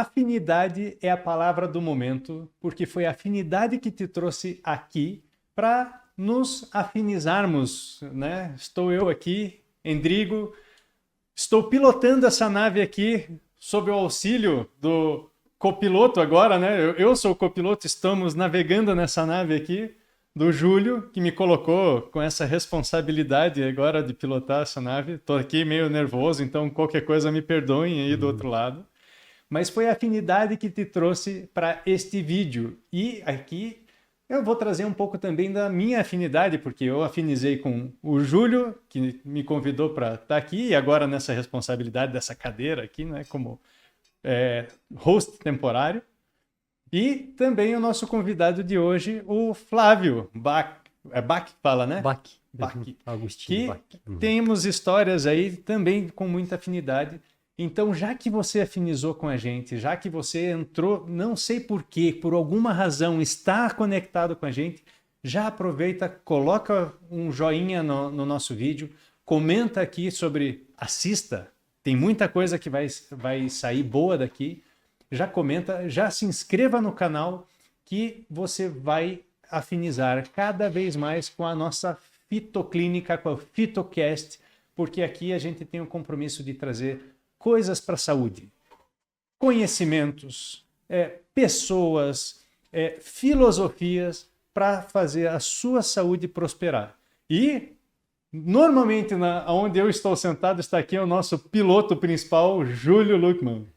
afinidade é a palavra do momento, porque foi a afinidade que te trouxe aqui para nos afinizarmos, né? Estou eu aqui, Endrigo, estou pilotando essa nave aqui sob o auxílio do copiloto agora, né? Eu sou o copiloto, estamos navegando nessa nave aqui, do Júlio, que me colocou com essa responsabilidade agora de pilotar essa nave. Estou aqui meio nervoso, então qualquer coisa me perdoem aí do outro lado. Mas foi a afinidade que te trouxe para este vídeo. E aqui eu vou trazer um pouco também da minha afinidade, porque eu afinizei com o Júlio, que me convidou para estar aqui, e agora nessa responsabilidade dessa cadeira aqui, né, como host temporário. E também o nosso convidado de hoje, o Flávio Bach. É Bach que fala, né? Bach. Bach. Agostinho Bach. Temos histórias aí também com muita afinidade. Então, já que você afinizou com a gente, já que você entrou, não sei por quê, por alguma razão, está conectado com a gente, já aproveita, coloca um joinha no nosso vídeo, comenta aqui sobre, assista, tem muita coisa que vai sair boa daqui. Já comenta, já se inscreva no canal que você vai afinizar cada vez mais com a nossa fitoclínica, com a Fitocast, porque aqui a gente tem o compromisso de trazer coisas para a saúde, conhecimentos, pessoas, filosofias para fazer a sua saúde prosperar. E normalmente, onde eu estou sentado, está aqui o nosso piloto principal, Júlio Luckmann.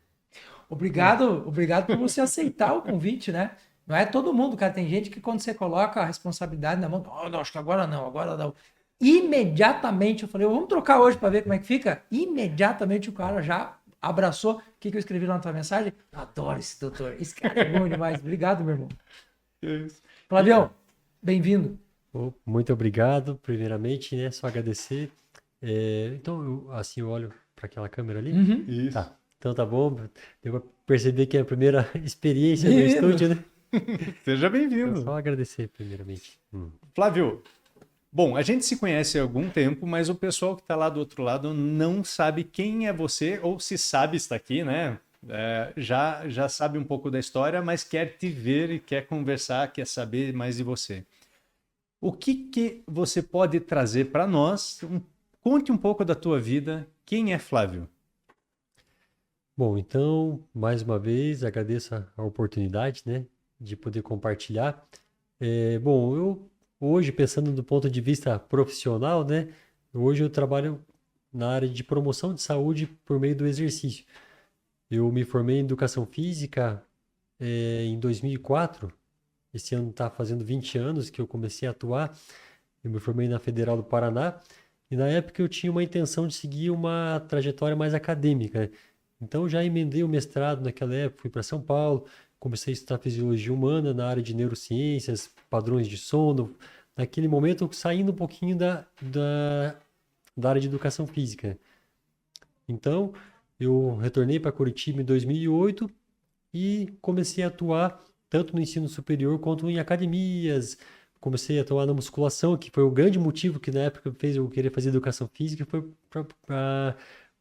Obrigado por você aceitar o convite, né? Não é todo mundo, cara. Tem gente que quando você coloca a responsabilidade na mão, não, acho que agora não. Imediatamente eu falei, vamos trocar hoje para ver como é que fica. Imediatamente o cara já abraçou. O que eu escrevi lá na tua mensagem? Adoro esse doutor. Esse cara é bom demais. Obrigado, meu irmão. Flavião, bem-vindo. Muito obrigado, primeiramente, né? Só agradecer. Então, eu olho para aquela câmera ali. Uhum. Isso. Tá. Então tá bom. Deu para perceber que é a primeira experiência no estúdio, né? Seja bem-vindo. Então, só agradecer, primeiramente. Flávio, bom, a gente se conhece há algum tempo, mas o pessoal que está lá do outro lado não sabe quem é você, ou se sabe está aqui, né? Já sabe um pouco da história, mas quer te ver e quer conversar, quer saber mais de você. O que você pode trazer para nós? Conte um pouco da tua vida. Quem é Flávio? Bom, então, mais uma vez, agradeço a oportunidade, né, de poder compartilhar. Bom, eu hoje, pensando do ponto de vista profissional, né, hoje eu trabalho na área de promoção de saúde por meio do exercício. Eu me formei em Educação Física em 2004. Esse ano está fazendo 20 anos que eu comecei a atuar. Eu me formei na Federal do Paraná e na época eu tinha uma intenção de seguir uma trajetória mais acadêmica, né? Então eu já emendei o mestrado naquela época, fui para São Paulo, comecei a estudar fisiologia humana na área de neurociências, padrões de sono. Naquele momento, saindo um pouquinho da área de educação física. Então, eu retornei para Curitiba em 2008 e comecei a atuar tanto no ensino superior quanto em academias. Comecei a atuar na musculação, que foi o grande motivo que na época fez eu querer fazer educação física, foi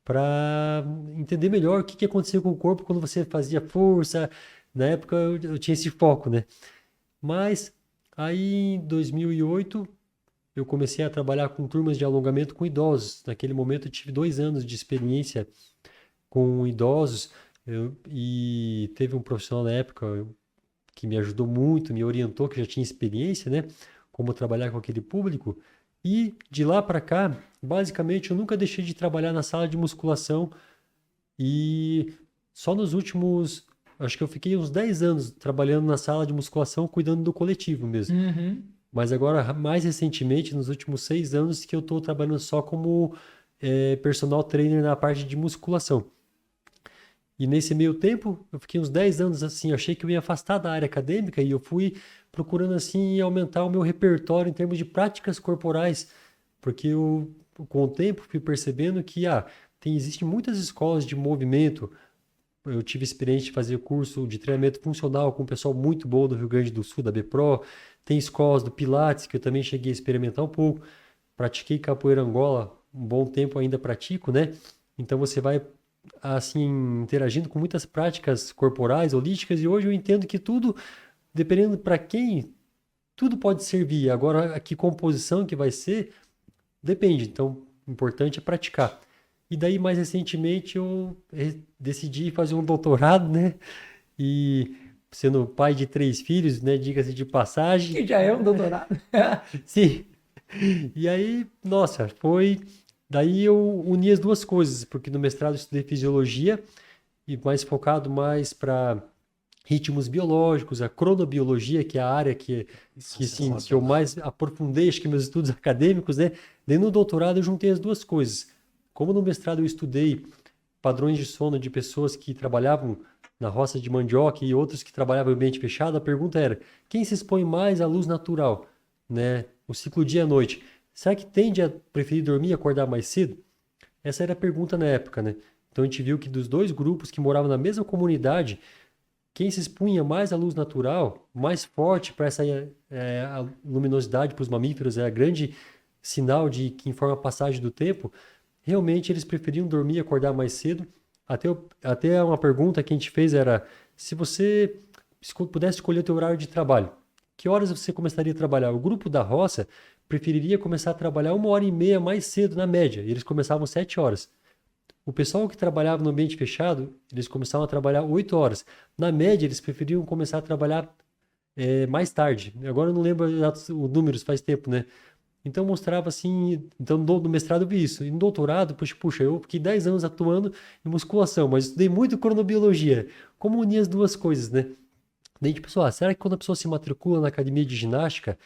para entender melhor o que acontecia com o corpo quando você fazia força. Na época eu tinha esse foco, né? Mas aí em 2008 eu comecei a trabalhar com turmas de alongamento com idosos. Naquele momento eu tive 2 anos de experiência com idosos e teve um profissional na época que me ajudou muito, me orientou, que já tinha experiência, né? Como trabalhar com aquele público. E de lá para cá, basicamente, eu nunca deixei de trabalhar na sala de musculação e só nos últimos, acho que eu fiquei uns 10 anos trabalhando na sala de musculação, cuidando do coletivo mesmo. Uhum. Mas agora, mais recentemente, nos últimos 6 anos, que eu estou trabalhando só como personal trainer na parte de musculação. E nesse meio tempo, eu fiquei uns 10 anos assim, eu achei que eu ia afastar da área acadêmica e eu fui procurando assim aumentar o meu repertório em termos de práticas corporais, porque eu, com o tempo, fui percebendo que existem muitas escolas de movimento. Eu tive experiência de fazer curso de treinamento funcional com um pessoal muito bom do Rio Grande do Sul, da BPRO. Tem escolas do Pilates, que eu também cheguei a experimentar um pouco. Pratiquei capoeira Angola, um bom tempo ainda pratico, né? Então você vai assim, interagindo com muitas práticas corporais, holísticas, e hoje eu entendo que tudo, dependendo para quem, tudo pode servir. Agora, a que composição que vai ser, depende. Então, o importante é praticar. E daí, mais recentemente, eu decidi fazer um doutorado, né? E sendo pai de 3 filhos, né? Diga-se de passagem. Que já é um doutorado. Sim. E aí, nossa, foi. Daí eu uni as duas coisas, porque no mestrado eu estudei fisiologia e mais focado mais para ritmos biológicos, a cronobiologia, que é a área sim, que eu mais aprofundei, acho que meus estudos acadêmicos, né? Daí no doutorado eu juntei as duas coisas. Como no mestrado eu estudei padrões de sono de pessoas que trabalhavam na roça de mandioca e outros que trabalhavam em ambiente fechado, a pergunta era: quem se expõe mais à luz natural, né? O ciclo dia-noite. Será que tende a preferir dormir e acordar mais cedo? Essa era a pergunta na época, né? Então a gente viu que dos 2 grupos que moravam na mesma comunidade, quem se expunha mais à luz natural, mais forte para essa a luminosidade para os mamíferos, é a grande sinal de que informa a passagem do tempo, realmente eles preferiam dormir e acordar mais cedo. Até uma pergunta que a gente fez era: se você pudesse escolher o teu horário de trabalho, que horas você começaria a trabalhar? O grupo da roça preferiria começar a trabalhar 1h30 mais cedo, na média, e eles começavam 7 horas. O pessoal que trabalhava no ambiente fechado, eles começavam a trabalhar 8 horas. Na média, eles preferiam começar a trabalhar mais tarde. Agora eu não lembro os números, faz tempo, né? Então mostrava assim, então no mestrado eu vi isso. E no doutorado, puxa, eu fiquei 10 anos atuando em musculação, mas estudei muito cronobiologia. Como unir as duas coisas, né? Daí a gente pensou, será que quando a pessoa se matricula na academia de ginástica,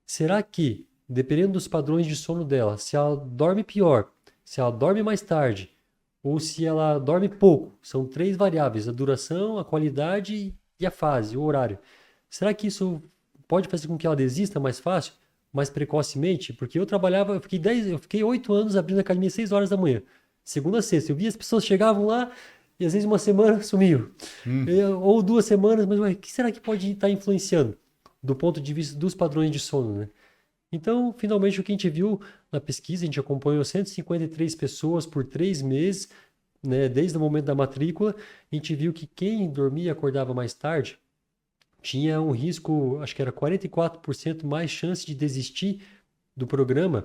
será que, dependendo dos padrões de sono dela, se ela dorme pior, se ela dorme mais tarde, ou se ela dorme pouco, são 3 variáveis: a duração, a qualidade e a fase, o horário. Será que isso pode fazer com que ela desista mais fácil, mais precocemente? Porque eu fiquei 8 anos abrindo a academia às 6 horas da manhã, segunda a sexta. Eu via as pessoas chegavam lá e às vezes uma semana sumiu, ou 2 semanas, mas o que será que pode estar influenciando do ponto de vista dos padrões de sono, né? Então, finalmente, o que a gente viu na pesquisa, a gente acompanhou 153 pessoas por 3 meses, né, desde o momento da matrícula. A gente viu que quem dormia e acordava mais tarde tinha um risco, acho que era 44% mais chance de desistir do programa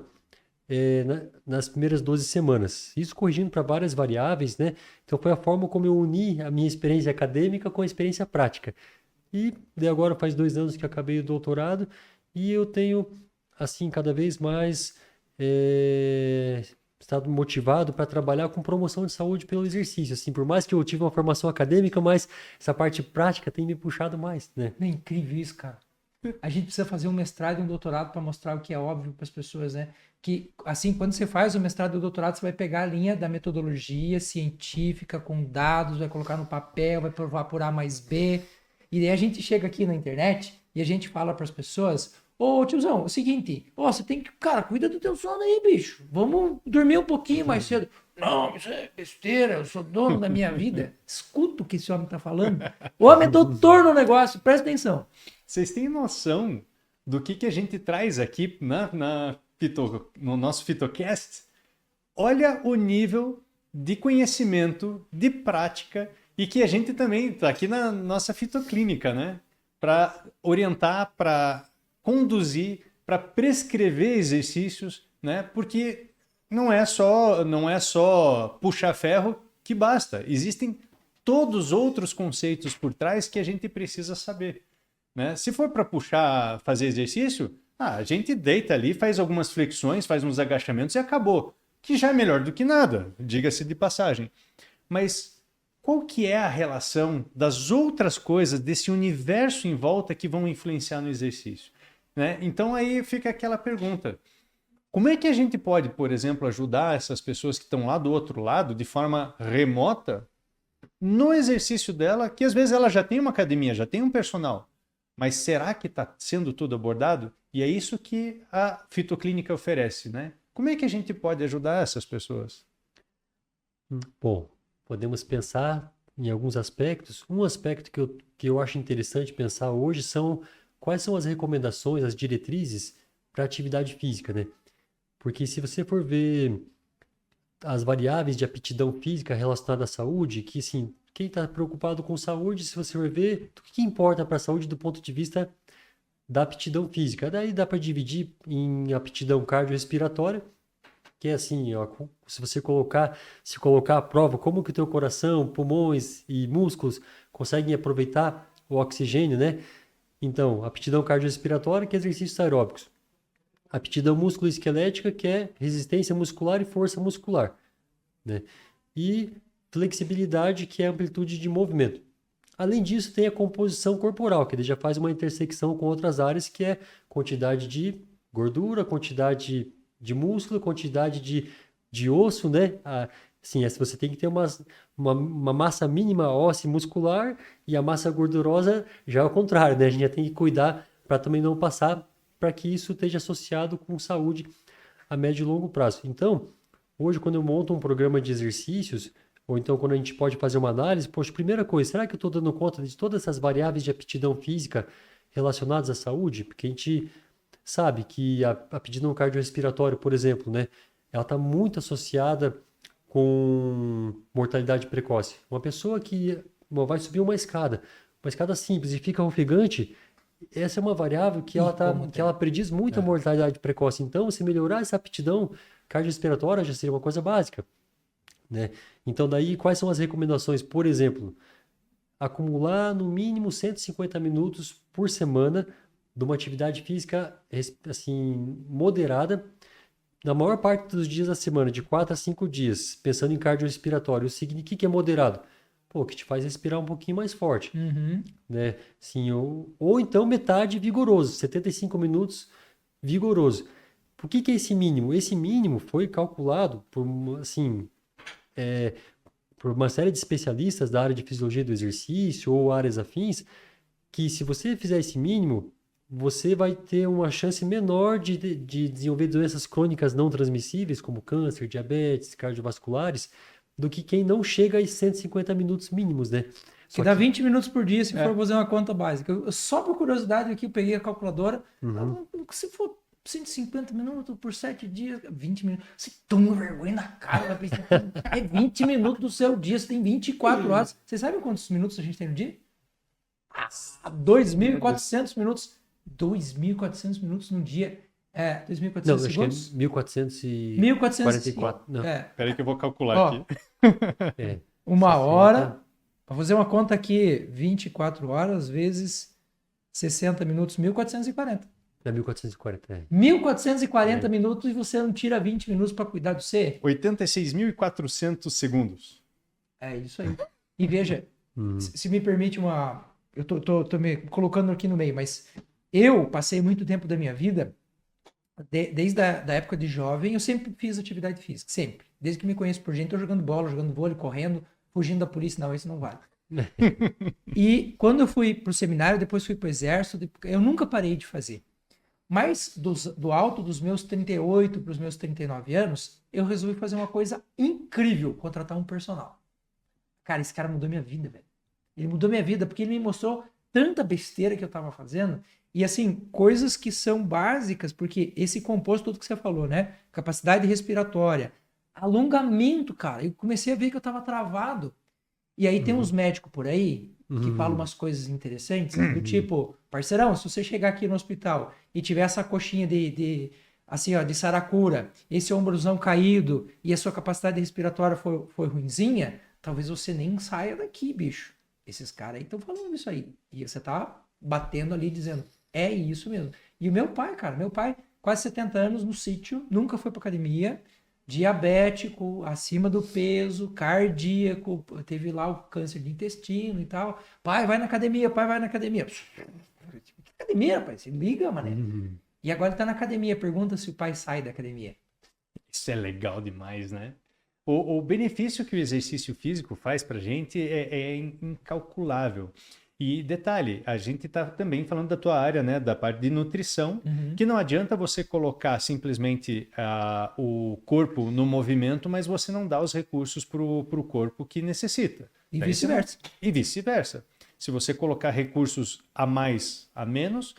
nas primeiras 12 semanas. Isso corrigindo para várias variáveis, né? Então, foi a forma como eu uni a minha experiência acadêmica com a experiência prática. E agora faz 2 anos que acabei o doutorado e eu tenho, assim, cada vez mais estado motivado para trabalhar com promoção de saúde pelo exercício. Assim, por mais que eu tive uma formação acadêmica, mas essa parte prática tem me puxado mais, né? É incrível isso, cara. A gente precisa fazer um mestrado e um doutorado para mostrar o que é óbvio para as pessoas, né? Que, assim, quando você faz o mestrado e o doutorado, você vai pegar a linha da metodologia científica, com dados, vai colocar no papel, vai provar por A mais B. E daí a gente chega aqui na internet e a gente fala para as pessoas: ô tiozão, é o seguinte, você tem que, cara, cuida do teu sono aí, bicho. Vamos dormir um pouquinho mais cedo. Não, isso é besteira, eu sou dono da minha vida. Escuta o que esse homem tá falando. O homem é doutor no negócio, presta atenção. Vocês têm noção do que a gente traz aqui no nosso Fitocast? Olha o nível de conhecimento, de prática, e que a gente também está aqui na nossa fitoclínica, né? Para orientar, para conduzir, para prescrever exercícios, né? Porque não é só puxar ferro que basta. Existem todos os outros conceitos por trás que a gente precisa saber, né? Se for para fazer exercício, a gente deita ali, faz algumas flexões, faz uns agachamentos e acabou. Que já é melhor do que nada, diga-se de passagem. Mas qual que é a relação das outras coisas, desse universo em volta que vão influenciar no exercício, né? Então aí fica aquela pergunta: como é que a gente pode, por exemplo, ajudar essas pessoas que estão lá do outro lado, de forma remota, no exercício dela, que às vezes ela já tem uma academia, já tem um personal, mas será que está sendo tudo abordado? E é isso que a fitoclínica oferece, né? Como é que a gente pode ajudar essas pessoas? Bom, podemos pensar em alguns aspectos. Um aspecto que eu acho interessante pensar hoje são quais são as recomendações, as diretrizes para atividade física, né? Porque se você for ver as variáveis de aptidão física relacionadas à saúde, que assim, quem está preocupado com saúde, se você for ver, o que importa para a saúde do ponto de vista da aptidão física? Daí dá para dividir em aptidão cardiorrespiratória, que é assim, ó, se você colocar à prova como que o teu coração, pulmões e músculos conseguem aproveitar o oxigênio, né? Então, aptidão cardiorrespiratória, que é exercícios aeróbicos. Aptidão musculoesquelética, que é resistência muscular e força muscular, né? E flexibilidade, que é amplitude de movimento. Além disso, tem a composição corporal, que ele já faz uma intersecção com outras áreas, que é quantidade de gordura, quantidade de músculo, quantidade de osso, né? Assim, se você tem que ter uma massa mínima óssea e muscular, e a massa gordurosa já é o contrário, né? A gente já tem que cuidar para também não passar, para que isso esteja associado com saúde a médio e longo prazo. Então, hoje, quando eu monto um programa de exercícios, ou então quando a gente pode fazer uma análise, poxa, primeira coisa, será que eu estou dando conta de todas essas variáveis de aptidão física relacionadas à saúde? Porque a gente sabe que a aptidão cardiorrespiratória, por exemplo, né, ela está muito associada com mortalidade precoce. Uma pessoa que vai subir uma escada simples e fica ofegante, essa é uma variável que ela prediz muita mortalidade precoce. Então, se melhorar essa aptidão cardiorrespiratória, já seria uma coisa básica, né? Então, daí, quais são as recomendações? Por exemplo, acumular no mínimo 150 minutos por semana de uma atividade física assim, moderada, na maior parte dos dias da semana, de 4 a 5 dias, pensando em cardiorrespiratório. O que é moderado? Pô, que te faz respirar um pouquinho mais forte, né? Assim, ou então metade vigoroso, 75 minutos vigoroso. Por que é esse mínimo? Esse mínimo foi calculado por, assim, por uma série de especialistas da área de fisiologia do exercício ou áreas afins, que se você fizer esse mínimo, você vai ter uma chance menor de desenvolver doenças crônicas não transmissíveis, como câncer, diabetes, cardiovasculares, do que quem não chega a 150 minutos mínimos, né? Que dá 20 minutos por dia, se for fazer uma conta básica. Só por curiosidade aqui, eu peguei a calculadora. Se for 150 minutos por 7 dias, 20 minutos. Você toma vergonha na cara. É 20 minutos do seu dia, você tem 24 horas. Vocês sabem quantos minutos a gente tem no dia? 2.400 minutos. 2.400 minutos no dia. 2.400 não, segundos? Acho que é 1444. Não. Peraí que eu vou calcular aqui. Uma hora. Vou fazer uma conta aqui. 24 horas vezes 60 minutos. 1.440. É 1.440. 1.440 minutos e você não tira 20 minutos para cuidar do você? 86.400 segundos. É isso aí. E veja, se me permite uma... Eu tô me colocando aqui no meio, mas eu passei muito tempo da minha vida, desde a da época de jovem, eu sempre fiz atividade física, sempre. Desde que me conheço por gente, tô jogando bola, jogando vôlei, correndo, fugindo da polícia, não, isso não vale. E quando eu fui pro seminário, depois fui pro exército, eu nunca parei de fazer. Mas do alto dos meus 38 para os meus 39 anos, eu resolvi fazer uma coisa incrível, contratar um personal. Cara, esse cara mudou minha vida, velho. Ele mudou minha vida porque ele me mostrou tanta besteira que eu tava fazendo e, assim, coisas que são básicas, porque esse composto, tudo que você falou, né? Capacidade respiratória, alongamento, cara. Eu comecei a ver que eu tava travado. E aí tem uns médicos por aí que falam umas coisas interessantes, do tipo, parceirão, se você chegar aqui no hospital e tiver essa coxinha assim, ó, de saracura, esse ombrozão caído e a sua capacidade respiratória foi ruinzinha, talvez você nem saia daqui, bicho. Esses caras aí estão falando isso aí. E você tá batendo ali dizendo, é isso mesmo. E o meu pai, cara, quase 70 anos no sítio, nunca foi pra academia, diabético, acima do peso, cardíaco, teve lá o câncer de intestino e tal. Pai, vai na academia, pai, vai na academia. Que academia, pai? Se liga, mané. E agora tá na academia, pergunta se o pai sai da academia. Isso é legal demais, né? O benefício que o exercício físico faz pra gente é incalculável. E detalhe, a gente está também falando da tua área, né, da parte de nutrição, que não adianta você colocar simplesmente o corpo no movimento, mas você não dá os recursos para o corpo que necessita. E vice-versa. E vice-versa. Se você colocar recursos a mais, a menos,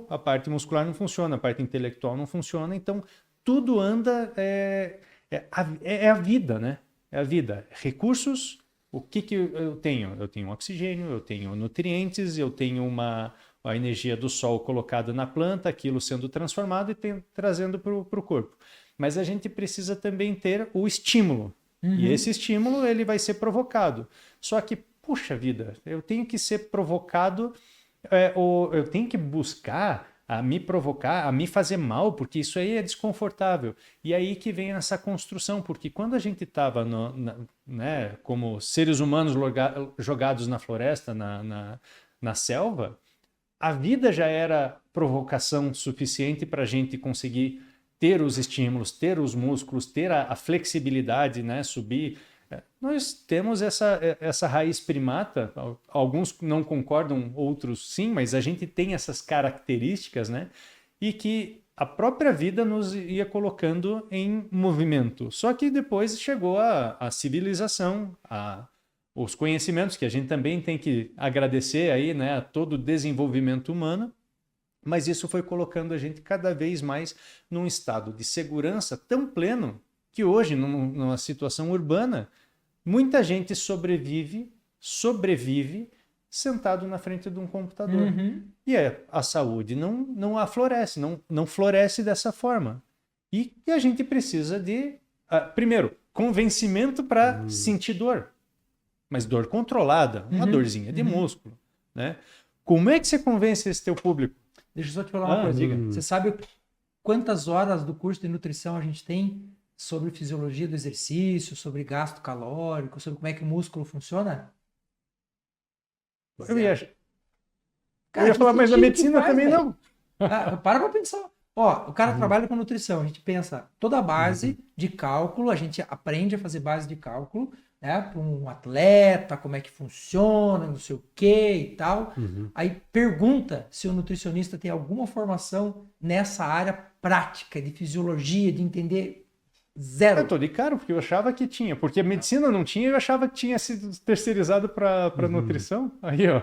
a parte muscular não funciona, a parte intelectual não funciona, então tudo anda É a vida, né? É a vida. Recursos, o que eu tenho? Eu tenho oxigênio, eu tenho nutrientes, eu tenho a energia do sol colocada na planta, aquilo sendo transformado e trazendo para o corpo. Mas a gente precisa também ter o estímulo. E esse estímulo ele vai ser provocado. Só que, puxa vida, eu tenho que ser provocado, ou eu tenho que buscar a me provocar, a me fazer mal, porque isso aí é desconfortável. E aí que vem essa construção, porque quando a gente estava, né, como seres humanos jogados na floresta, na selva, a vida já era provocação suficiente para a gente conseguir ter os estímulos, ter os músculos, ter a flexibilidade, né, subir. Nós temos essa raiz primata, alguns não concordam, outros sim, mas a gente tem essas características, né? E que a própria vida nos ia colocando em movimento. Só que depois chegou a civilização, os conhecimentos, que a gente também tem que agradecer aí, né, a todo o desenvolvimento humano, mas isso foi colocando a gente cada vez mais num estado de segurança tão pleno que hoje, numa situação urbana, muita gente sobrevive sentado na frente de um computador. E a saúde não aflorece, não floresce dessa forma. E a gente precisa de, primeiro, convencimento para sentir dor. Mas dor controlada, uma dorzinha de músculo. Né? Como é que você convence esse teu público? Deixa eu só te falar uma coisa. Diga. Você sabe quantas horas do curso de nutrição a gente tem sobre fisiologia do exercício, sobre gasto calórico, sobre como é que o músculo funciona? Eu ia Cara, falar, mas na medicina faz, também velho? não. Para pra pensar. Ó, o cara trabalha com nutrição, a gente pensa toda a base de cálculo, a gente aprende a fazer base de cálculo, né, para um atleta, como é que funciona, não sei o que e tal. Aí pergunta se o nutricionista tem alguma formação nessa área prática de fisiologia, de entender zero. Eu tô de cara, porque eu achava que tinha. Porque a medicina não tinha, eu achava que tinha sido terceirizado para nutrição. Aí, ó.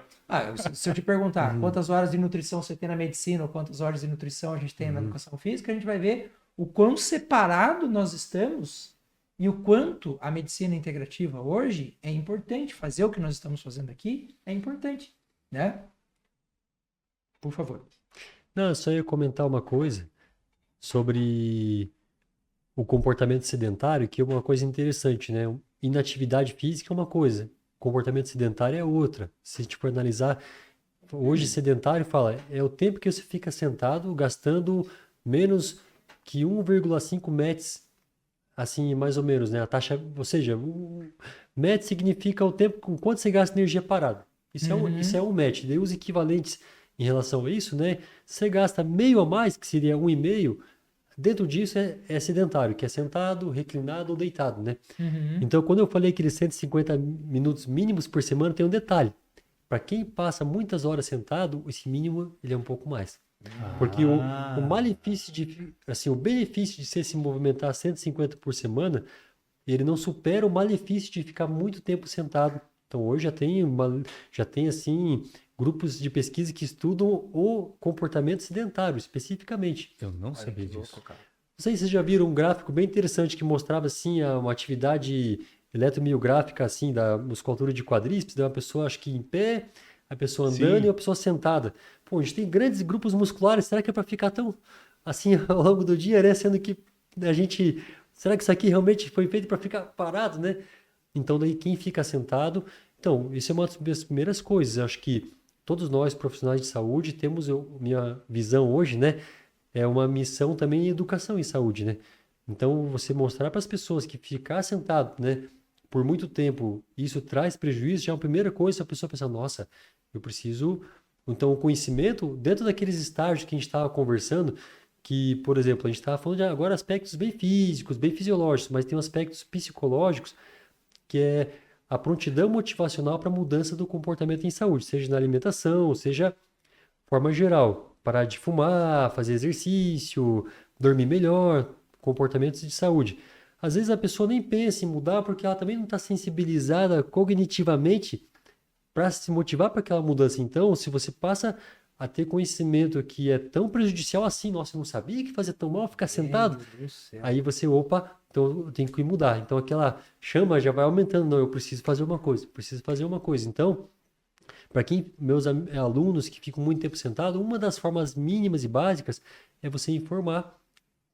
Se eu te perguntar quantas horas de nutrição você tem na medicina ou quantas horas de nutrição a gente tem na educação física, a gente vai ver o quão separado nós estamos e o quanto a medicina integrativa hoje é importante. Fazer o que nós estamos fazendo aqui é importante, né? Por favor. Não, eu só ia comentar uma coisa sobre o comportamento sedentário, que é uma coisa interessante, né? Inatividade física é uma coisa, comportamento sedentário é outra. Se a gente for analisar, hoje sedentário fala, é o tempo que você fica sentado gastando menos que 1,5 METs, assim, mais ou menos, né? A taxa, ou seja, MET significa o tempo com quanto você gasta energia parada. Isso é um MET. Daí os equivalentes em relação a isso, né? Você gasta meio a mais, que seria 1,5, dentro disso é sedentário, que é sentado, reclinado ou deitado, né? Então, quando eu falei aqueles 150 minutos mínimos por semana, tem um detalhe. Para quem passa muitas horas sentado, esse mínimo ele é um pouco mais. Porque o malefício o benefício de você se movimentar 150 por semana, ele não supera o malefício de ficar muito tempo sentado. Então, hoje já tem assim, grupos de pesquisa que estudam o comportamento sedentário, especificamente. Eu não sabia disso. Não sei se vocês já viram um gráfico bem interessante que mostrava assim uma atividade eletromiográfica assim da musculatura de quadríceps, de uma pessoa acho que em pé, a pessoa andando e a pessoa sentada. Pô, a gente tem grandes grupos musculares, será que é para ficar tão assim ao longo do dia, né? Sendo que a gente, será que isso aqui realmente foi feito para ficar parado, né? Então daí quem fica sentado, então isso é uma das primeiras coisas. Eu acho que todos nós profissionais de saúde temos, minha visão hoje, né? É uma missão também em educação em saúde, né? Então, você mostrar para as pessoas que ficar sentado, né, por muito tempo, isso traz prejuízo, já é a primeira coisa, a pessoa pensa, nossa, eu preciso... Então, o conhecimento, dentro daqueles estágios que a gente estava conversando, que, por exemplo, a gente estava falando de agora aspectos bem físicos, bem fisiológicos, mas tem aspectos psicológicos, que é a prontidão motivacional para a mudança do comportamento em saúde, seja na alimentação, seja de forma geral, parar de fumar, fazer exercício, dormir melhor, comportamentos de saúde. Às vezes a pessoa nem pensa em mudar porque ela também não está sensibilizada cognitivamente para se motivar para aquela mudança. Então, se você passa a ter conhecimento que é tão prejudicial assim, nossa, eu não sabia que fazia tão mal ficar sentado. Meu Deus do céu. Aí você, opa, então eu tenho que mudar. Então aquela chama já vai aumentando. Não, eu preciso fazer uma coisa, preciso fazer uma coisa. Então, para quem, meus alunos que ficam muito tempo sentados, uma das formas mínimas e básicas é você informar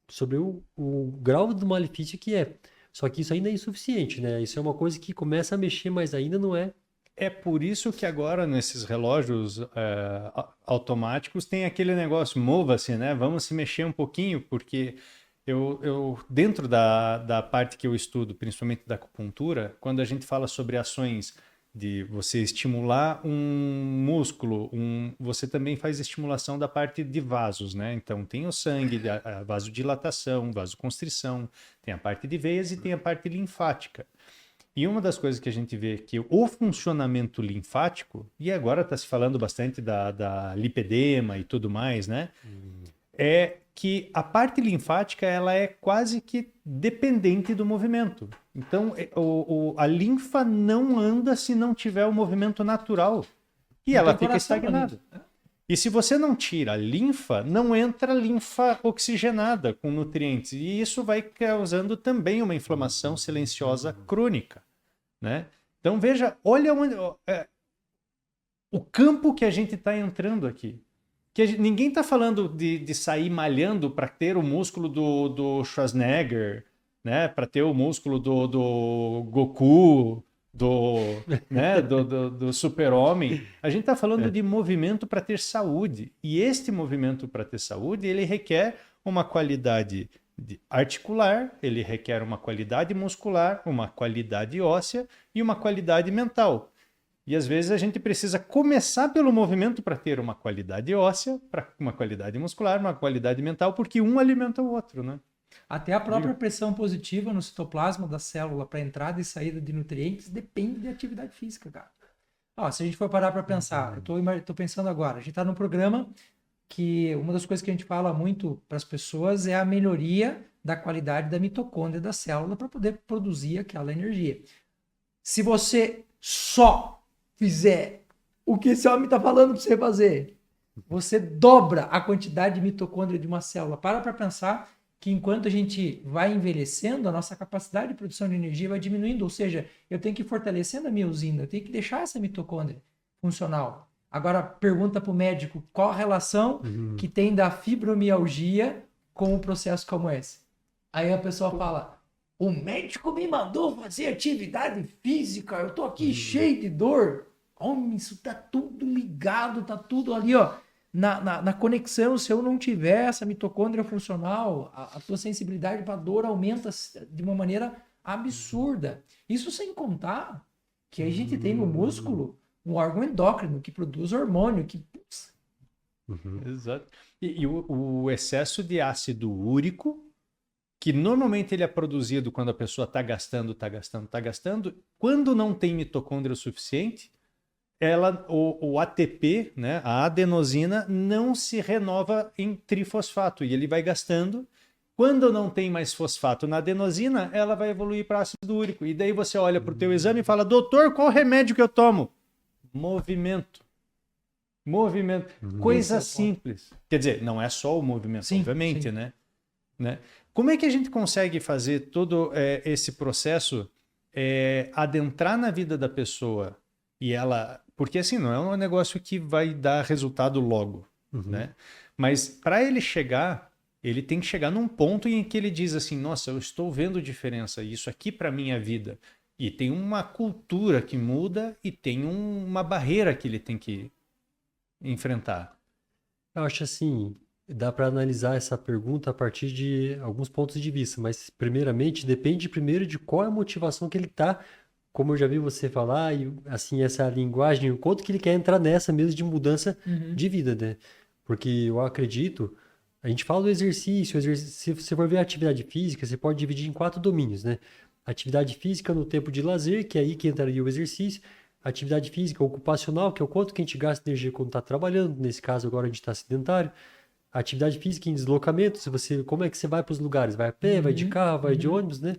sobre o grau do malefício que é. Só que isso ainda é insuficiente, né? Isso é uma coisa que começa a mexer, mas ainda não é. É por isso que agora nesses relógios automáticos tem aquele negócio, mova-se, né? Vamos se mexer um pouquinho, porque eu dentro da parte que eu estudo, principalmente da acupuntura, quando a gente fala sobre ações de você estimular um músculo, você também faz estimulação da parte de vasos, né? Então tem o sangue, a vasodilatação, vasoconstrição, tem a parte de veias e tem a parte linfática. E uma das coisas que a gente vê que o funcionamento linfático, e agora está se falando bastante da lipedema e tudo mais, né? É que a parte linfática ela é quase que dependente do movimento. Então, a linfa não anda se não tiver o movimento natural. E ela fica estagnada. E se você não tira a linfa, não entra linfa oxigenada com nutrientes. E isso vai causando também uma inflamação silenciosa crônica, né? Então veja, olha o campo que a gente está entrando aqui. Ninguém está falando de sair malhando para ter o músculo do Schwarzenegger, né? Para ter o músculo do Goku, do super-homem. A gente está falando de movimento para ter saúde. E este movimento para ter saúde, ele requer uma qualidade articular, ele requer uma qualidade muscular, uma qualidade óssea e uma qualidade mental. E às vezes a gente precisa começar pelo movimento para ter uma qualidade óssea, para uma qualidade muscular, uma qualidade mental, porque um alimenta o outro, né? Até a própria pressão positiva no citoplasma da célula para entrada e saída de nutrientes depende de atividade física, cara. Ó, se a gente for parar para pensar, eu tô pensando agora, a gente está num programa que uma das coisas que a gente fala muito para as pessoas é a melhoria da qualidade da mitocôndria da célula para poder produzir aquela energia. Se você só fizer o que esse homem está falando para você fazer, você dobra a quantidade de mitocôndria de uma célula. Para pensar que enquanto a gente vai envelhecendo, a nossa capacidade de produção de energia vai diminuindo. Ou seja, eu tenho que ir fortalecendo a minha usina, eu tenho que deixar essa mitocôndria funcional. Agora, pergunta para o médico qual a relação que tem da fibromialgia com um processo como esse. Aí a pessoa fala, o médico me mandou fazer atividade física, eu tô aqui cheio de dor. Homem, isso tá tudo ligado, tá tudo ali, ó. Na conexão, se eu não tiver essa mitocôndria funcional, a tua sensibilidade para dor aumenta de uma maneira absurda. Isso sem contar que a gente tem no músculo um órgão endócrino que produz hormônio, que... Exato. E o excesso de ácido úrico, que normalmente ele é produzido quando a pessoa está gastando, quando não tem mitocôndria o suficiente, o ATP, né, a adenosina, não se renova em trifosfato e ele vai gastando. Quando não tem mais fosfato na adenosina, ela vai evoluir para ácido úrico. E daí você olha para o teu exame e fala, doutor, qual remédio que eu tomo? Movimento. Coisa simples. Quer dizer, não é só o movimento, Sim, obviamente, sim. né? Como é que a gente consegue fazer todo esse processo adentrar na vida da pessoa e ela... Porque assim, não é um negócio que vai dar resultado logo, né? Mas para ele chegar, ele tem que chegar num ponto em que ele diz assim, nossa, eu estou vendo diferença, isso aqui para minha vida. E tem uma cultura que muda e tem uma barreira que ele tem que enfrentar. Eu acho assim, dá para analisar essa pergunta a partir de alguns pontos de vista, mas primeiramente depende primeiro de qual é a motivação que ele está, como eu já vi você falar, e assim, essa linguagem, o quanto que ele quer entrar nessa mesmo de mudança de vida, né? Porque eu acredito, a gente fala do exercício, se você for ver a atividade física, você pode dividir em 4 domínios, né? Atividade física no tempo de lazer, que é aí que entraria o exercício. Atividade física ocupacional, que é o quanto que a gente gasta energia quando está trabalhando, nesse caso agora a gente está sedentário. Atividade física em deslocamento, como é que você vai para os lugares? Vai a pé, vai de carro, vai de ônibus, né?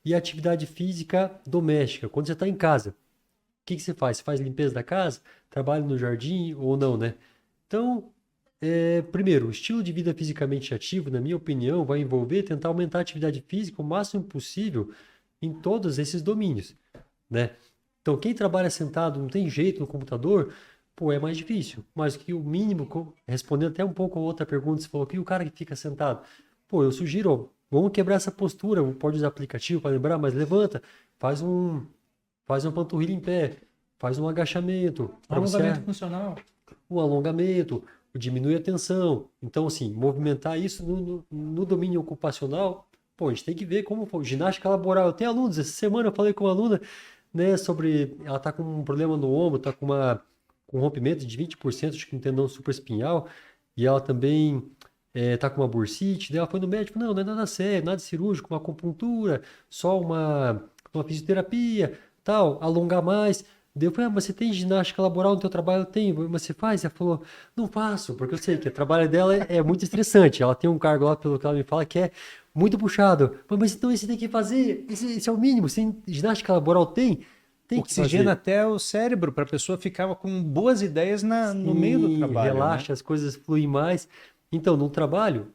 E atividade física doméstica, quando você está em casa. O que você faz? Você faz limpeza da casa? Trabalha no jardim ou não, né? Então, primeiro, o estilo de vida fisicamente ativo, na minha opinião, vai envolver tentar aumentar a atividade física o máximo possível em todos esses domínios, né? Então, quem trabalha sentado não tem jeito no computador, pô, é mais difícil. Mas que o mínimo, respondendo até um pouco a outra pergunta, você falou que o cara que fica sentado, pô, eu sugiro, ó, vamos quebrar essa postura, pode usar aplicativo para lembrar, mas levanta, faz uma panturrilha em pé, faz um agachamento, Alongamento funcional. um alongamento, diminui a tensão. Então, assim, movimentar isso no domínio ocupacional, pô, a gente tem que ver como foi. Ginástica laboral. Eu tenho alunos, essa semana eu falei com uma aluna, né, sobre, ela tá com um problema no ombro, tá com um rompimento de 20%, acho que um tendão supraespinhal, e ela também tá com uma bursite, daí ela foi no médico, não é nada sério, nada cirúrgico, uma acupuntura, só uma fisioterapia, tal, alongar mais. Daí eu falei, mas você tem ginástica laboral no teu trabalho? Eu tenho, mas você faz? Ela falou, não faço, porque eu sei que o trabalho dela é muito estressante, ela tem um cargo lá, pelo que ela me fala, que é muito puxado. Mas então você tem que fazer, esse é o mínimo, ginástica laboral tem que Oxigena fazer. até o cérebro para a pessoa ficar com boas ideias no meio do trabalho. Relaxa, né? as coisas fluem mais. Então, no trabalho,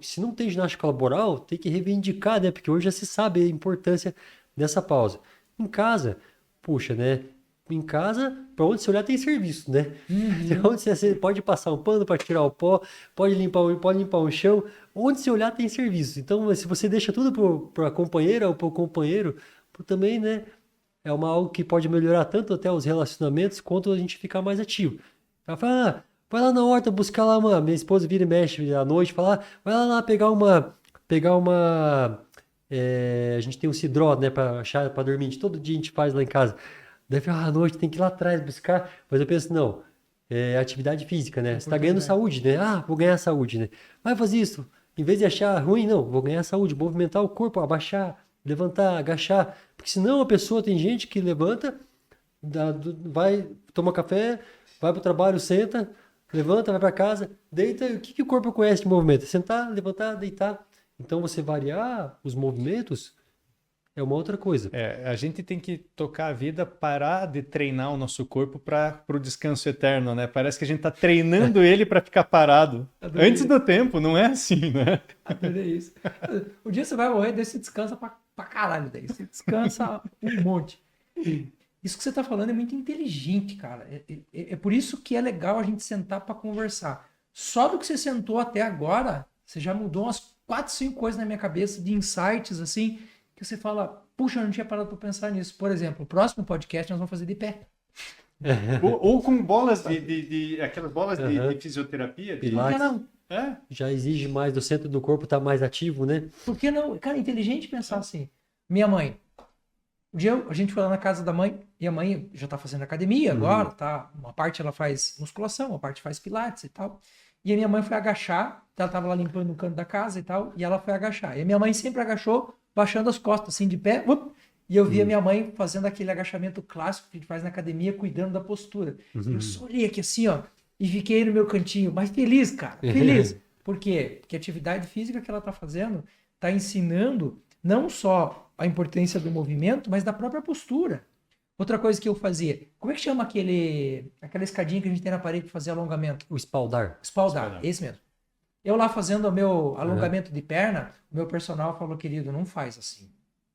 se não tem ginástica laboral, tem que reivindicar, né? Porque hoje já se sabe a importância dessa pausa. Em casa, puxa, né? Em casa, para onde você olhar tem serviço, né? Então, onde você pode passar um pano para tirar o pó, pode limpar um chão, onde você olhar tem serviço. Então, se você deixa tudo para a companheira ou para o companheiro, também, né? É algo que pode melhorar tanto até os relacionamentos quanto a gente ficar mais ativo. Ela fala, vai lá na horta buscar lá minha esposa vira e mexe à noite, fala, vai lá pegar uma, a gente tem um cidró, né, para dormir, todo dia a gente faz lá em casa. Daí à noite tem que ir lá atrás buscar, mas eu penso, não, é atividade física, né, você tá ganhando saúde, né, vou ganhar saúde, né, vai fazer isso, em vez de achar ruim, não, vou ganhar saúde, movimentar o corpo, abaixar, levantar, agachar, porque senão a pessoa, tem gente que levanta, vai, toma café, vai pro trabalho, senta, levanta, vai para casa, deita, o que o corpo conhece de movimento? Sentar, levantar, deitar. Então você variar os movimentos é uma outra coisa. A gente tem que tocar a vida, parar de treinar o nosso corpo para o descanso eterno, né? Parece que a gente está treinando ele para ficar parado. Antes do tempo, não é assim, né? Adorei isso. O dia você vai morrer, daí você descansa pra caralho. Daí você descansa um monte. Isso que você tá falando é muito inteligente, cara. É por isso que é legal a gente sentar para conversar. Só do que você sentou até agora, você já mudou umas 4, 5 coisas na minha cabeça, de insights, assim, que você fala, puxa, eu não tinha parado para pensar nisso. Por exemplo, o próximo podcast nós vamos fazer de pé. ou com bolas aquelas bolas de fisioterapia. Pilates. Por que não? Já exige mais do centro do corpo, tá mais ativo, né? Por que não? Cara, é inteligente pensar assim. Minha mãe, um dia a gente foi lá na casa da mãe, e a mãe já tá fazendo academia agora, tá? Uma parte ela faz musculação, uma parte faz pilates e tal. E a minha mãe foi agachar, ela tava lá limpando o canto da casa e tal, e ela foi agachar. E a minha mãe sempre agachou, baixando as costas, assim, de pé, e eu vi a minha mãe fazendo aquele agachamento clássico que a gente faz na academia, cuidando da postura. E eu só olhei aqui assim, ó, e fiquei no meu cantinho, mas feliz, cara, feliz. Por quê? Porque a atividade física que ela tá fazendo tá ensinando não só a importância do movimento, mas da própria postura. Outra coisa que eu fazia, como é que chama aquela escadinha que a gente tem na parede para fazer alongamento? O espaldar. Espaldar, esse mesmo. Eu lá fazendo o meu alongamento de perna, o meu personal falou, querido, não faz assim.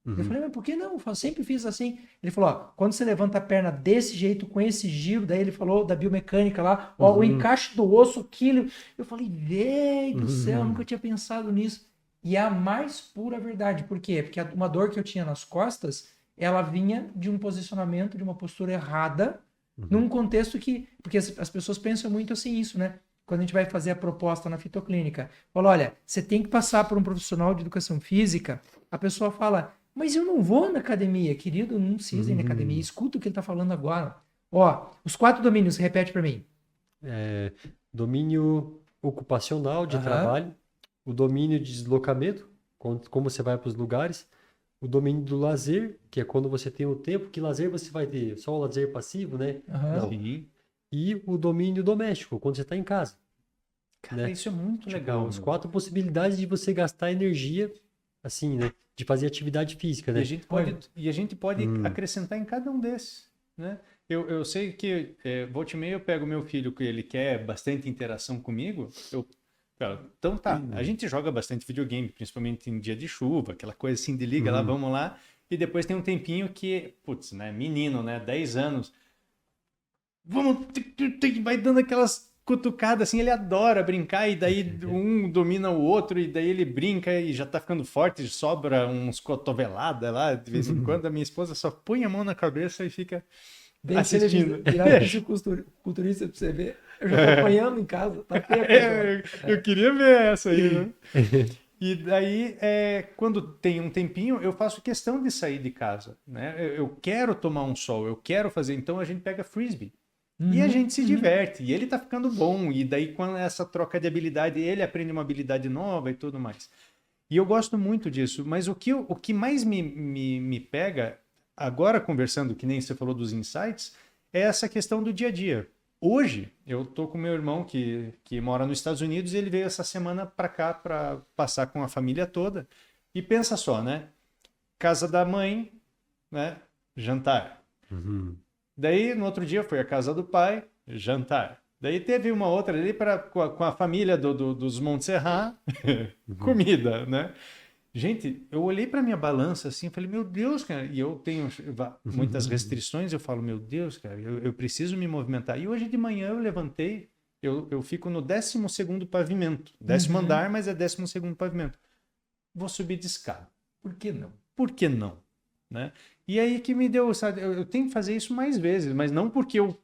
Eu falei, mas por que não? Eu sempre fiz assim. Ele falou, ó, quando você levanta a perna desse jeito, com esse giro, daí ele falou da biomecânica lá, ó, o encaixe do osso, aquilo. Eu falei, véi do céu, eu nunca tinha pensado nisso. E é a mais pura verdade. Por quê? Porque uma dor que eu tinha nas costas, ela vinha de um posicionamento, de uma postura errada, num contexto que... Porque as pessoas pensam muito assim isso, né? Quando a gente vai fazer a proposta na fitoclínica. Fala, olha, você tem que passar por um profissional de educação física. A pessoa fala, mas eu não vou na academia. Querido, não precisa ir na academia. Escuta o que ele está falando agora. Ó, os 4 domínios, repete para mim. Domínio ocupacional de trabalho, o domínio de deslocamento, como você vai para os lugares, o domínio do lazer, que é quando você tem o tempo, que lazer você vai ter? Só o lazer passivo, né? Não. Sim. E o domínio doméstico, quando você está em casa. Cara, né? isso é muito legal. As 4 possibilidades de você gastar energia, assim, né? De fazer atividade física, né? E a gente pode acrescentar em cada um desses, né? Eu sei que volta e meia eu pego meu filho que ele quer bastante interação comigo, eu falo, então tá, a gente joga bastante videogame, principalmente em dia de chuva, aquela coisa assim de liga lá, vamos lá, e depois tem um tempinho que, putz, né, menino, né, 10 anos, vamos, vai dando aquelas cutucadas assim, ele adora brincar, e daí um domina o outro, e daí ele brinca e já tá ficando forte, sobra uns cotoveladas lá, de vez em quando a minha esposa só põe a mão na cabeça e fica assistindo. Virar fisiculturista pra você ver. Eu já tô apanhando em casa. Tá feio, eu queria ver essa aí, né? E daí, quando tem um tempinho, eu faço questão de sair de casa, né? Eu quero tomar um sol, eu quero fazer. Então a gente pega frisbee. E a gente se diverte, e ele tá ficando bom, e daí com essa troca de habilidade, ele aprende uma habilidade nova e tudo mais. E eu gosto muito disso, mas o que mais me pega, agora conversando, que nem você falou dos insights, é essa questão do dia a dia. Hoje, eu tô com meu irmão que mora nos Estados Unidos, e ele veio essa semana para cá para passar com a família toda, e pensa só, né? Casa da mãe, né? Jantar. Daí, no outro dia, foi a casa do pai, jantar. Daí teve uma outra ali com a família dos Montserrat, comida, né? Gente, eu olhei para minha balança assim e falei, meu Deus, cara, e eu tenho muitas restrições, eu falo, meu Deus, cara, eu preciso me movimentar. E hoje de manhã eu levantei, eu fico no 12º pavimento, 10º andar, mas é 12º pavimento. Vou subir de escada. Por que não? Por que não? Né? E aí que me deu, sabe, eu tenho que fazer isso mais vezes, mas não porque eu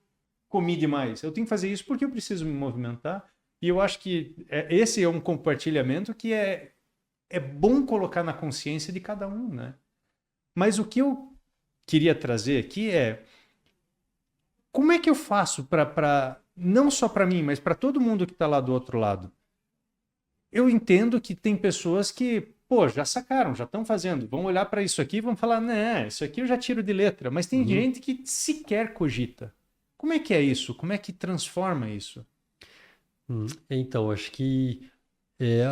comi demais, eu tenho que fazer isso porque eu preciso me movimentar, e eu acho que esse é um compartilhamento que é bom colocar na consciência de cada um, né? Mas o que eu queria trazer aqui é como é que eu faço para não só para mim, mas para todo mundo que está lá do outro lado? Eu entendo que tem pessoas que, pô, já sacaram, já estão fazendo, vão olhar para isso aqui e vão falar, né, isso aqui eu já tiro de letra, mas tem gente que sequer cogita. Como é que é isso? Como é que transforma isso? Então, acho que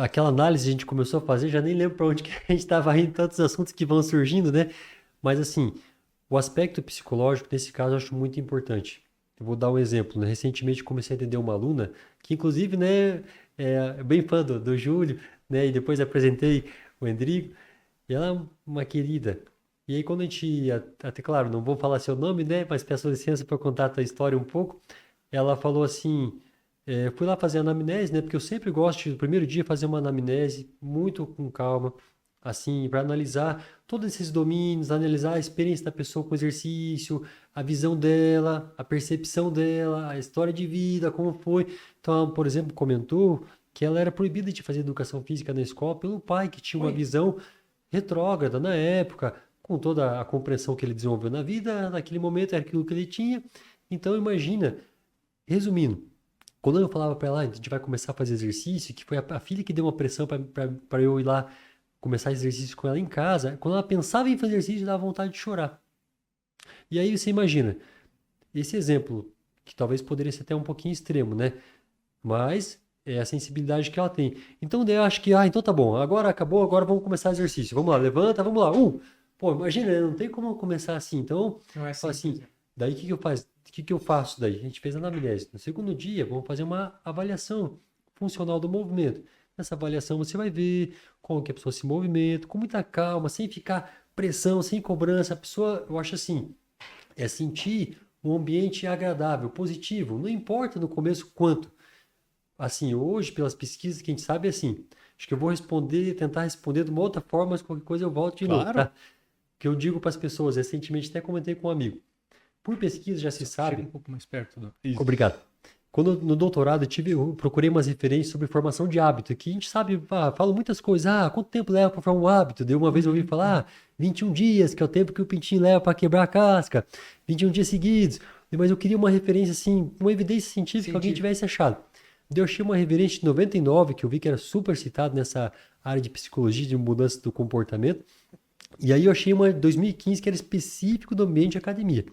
aquela análise que a gente começou a fazer, já nem lembro para onde que a gente estava indo, tantos assuntos que vão surgindo, né? Mas assim, o aspecto psicológico, nesse caso, eu acho muito importante. Eu vou dar um exemplo, né? Recentemente comecei a atender uma aluna, que inclusive, né, é bem fã do Júlio, né? E depois apresentei o Endrigo, e ela é uma querida. E aí quando a gente, até claro, não vou falar seu nome, né? Mas peço licença para contar a tua história um pouco. Ela falou assim, fui lá fazer a anamnese, né? Porque eu sempre gosto de, no primeiro dia, fazer uma anamnese muito com calma, assim, para analisar todos esses domínios, analisar a experiência da pessoa com o exercício, a visão dela, a percepção dela, a história de vida, como foi. Então, ela, por exemplo, comentou que ela era proibida de fazer educação física na escola pelo pai, que tinha uma visão retrógrada na época, com toda a compreensão que ele desenvolveu na vida, naquele momento era aquilo que ele tinha. Então, imagina, resumindo, quando eu falava para ela, a gente vai começar a fazer exercício, que foi a filha que deu uma pressão para eu ir lá começar exercício com ela em casa, quando ela pensava em fazer exercício, dava vontade de chorar. E aí você imagina, esse exemplo, que talvez poderia ser até um pouquinho extremo, né? Mas é a sensibilidade que ela tem. Então daí eu acho que, então tá bom, agora acabou, agora vamos começar exercício. Vamos lá, levanta, vamos lá. Pô, imagina, não tem como começar assim. Então, Não é fala simples. assim, daí o que eu faço? O que eu faço daí? A gente fez a anamnese. No segundo dia, vamos fazer uma avaliação funcional do movimento. Nessa avaliação você vai ver como que a pessoa se movimenta, com muita calma, sem ficar pressão, sem cobrança. A pessoa, eu acho assim, é sentir um ambiente agradável, positivo. Não importa no começo quanto. Assim, hoje, pelas pesquisas que a gente sabe, é assim. Acho que eu vou tentar responder de uma outra forma, mas qualquer coisa eu volto de novo, tá? O que eu digo para as pessoas, recentemente até comentei com um amigo. Por pesquisa já se sabe. Chega um pouco mais perto. Isso. Obrigado. Quando no doutorado eu procurei umas referências sobre formação de hábito, que a gente sabe, falo muitas coisas. Quanto tempo leva para formar um hábito? Uma vez eu ouvi falar, 21 dias, que é o tempo que o pintinho leva para quebrar a casca, 21 dias seguidos. Mas eu queria uma referência, assim, uma evidência científica que alguém tivesse achado. Eu achei uma referência de 99, que eu vi que era super citado nessa área de psicologia de mudança do comportamento. E aí eu achei uma de 2015 que era específico do ambiente de academia.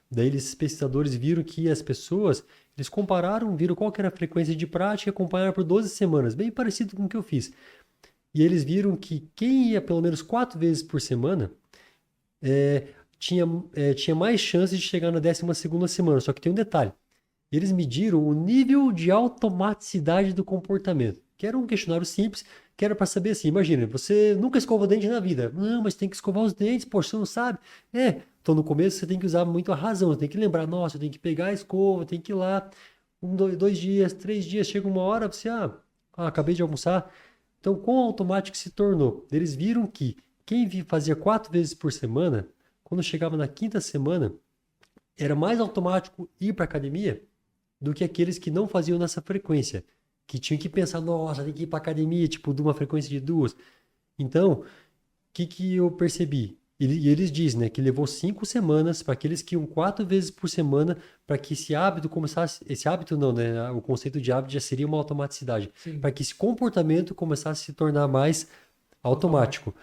Daí esses pesquisadores viram que as pessoas, eles compararam, viram qual que era a frequência de prática e acompanharam por 12 semanas, bem parecido com o que eu fiz. E eles viram que quem ia pelo menos 4 vezes por semana tinha mais chances de chegar na 12ª semana. Só que tem um detalhe. Eles mediram o nível de automaticidade do comportamento, que era um questionário simples, que era para saber assim, imagina, você nunca escova o dente na vida. Não, mas tem que escovar os dentes, poxa, você não sabe. Então no começo você tem que usar muito a razão, você tem que lembrar, nossa, eu tenho que pegar a escova, tem que ir lá, 2 dias, 3 dias, chega uma hora, você, acabei de almoçar. Então, quão automático se tornou? Eles viram que quem fazia 4 vezes por semana, quando chegava na 5ª semana, era mais automático ir para a academia do que aqueles que não faziam nessa frequência, que tinham que pensar, nossa, tem que ir para a academia, tipo, de uma frequência de 2. Então, o que eu percebi? E eles dizem, né, que levou 5 semanas para aqueles que iam 4 vezes por semana para que esse hábito começasse, esse hábito não, né, o conceito de hábito já seria uma automaticidade, para que esse comportamento começasse a se tornar mais automático.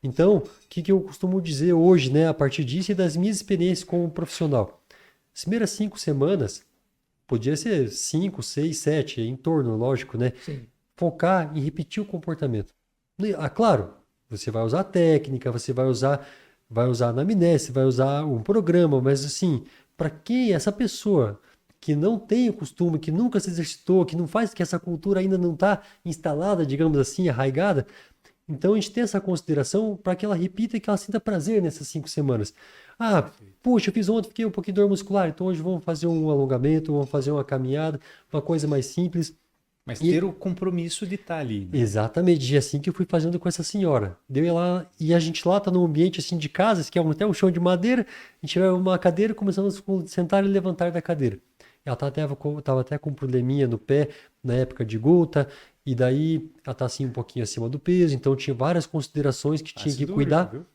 Então, o que eu costumo dizer hoje, né, a partir disso e das minhas experiências como profissional? As primeiras 5 semanas, podia ser 5, 6, 7, em torno, lógico, né? Sim. Focar em repetir o comportamento. Claro, você vai usar técnica, você vai usar anamnese, vai usar um programa, mas assim, para quem essa pessoa que não tem o costume, que nunca se exercitou, que não faz, que essa cultura ainda não está instalada, digamos assim, arraigada, então a gente tem essa consideração para que ela repita e que ela sinta prazer nessas 5 semanas. Puxa, eu fiz ontem, fiquei um pouquinho de dor muscular, então hoje vamos fazer um alongamento, vamos fazer uma caminhada, uma coisa mais simples. Mas ter o compromisso de estar ali. Né? Exatamente, e assim que eu fui fazendo com essa senhora. Deu ela, e a gente lá tá num ambiente assim de casas, que é até um chão de madeira, a gente vai uma cadeira, começamos a sentar e levantar da cadeira. Ela tava até com um probleminha no pé, na época de gota, e daí ela tá assim um pouquinho acima do peso, então tinha várias considerações que tinha que cuidar. Viu?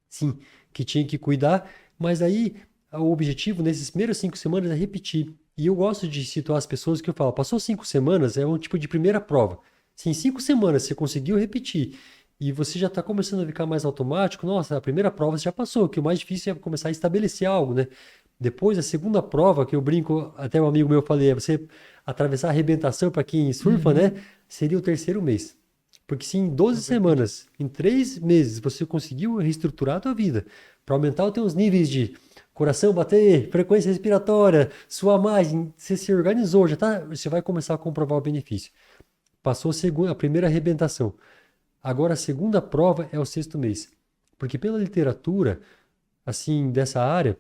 Sim, que tinha que cuidar, mas aí o objetivo nesses primeiros 5 semanas é repetir. E eu gosto de situar as pessoas que eu falo, passou 5 semanas, é um tipo de primeira prova. Se em 5 semanas você conseguiu repetir e você já está começando a ficar mais automático, nossa, a primeira prova você já passou, que o mais difícil é começar a estabelecer algo, né? Depois, a segunda prova, que eu brinco, até um amigo meu falei, é você atravessar a arrebentação para quem surfa, né? Seria o 3º mês. Porque se em 12 semanas, em 3 meses, você conseguiu reestruturar a tua vida, para aumentar os teus níveis de coração bater, frequência respiratória, suar mais, você se organizou, você vai começar a comprovar o benefício. Passou a primeira arrebentação. Agora a segunda prova é o 6º mês. Porque pela literatura, assim, dessa área,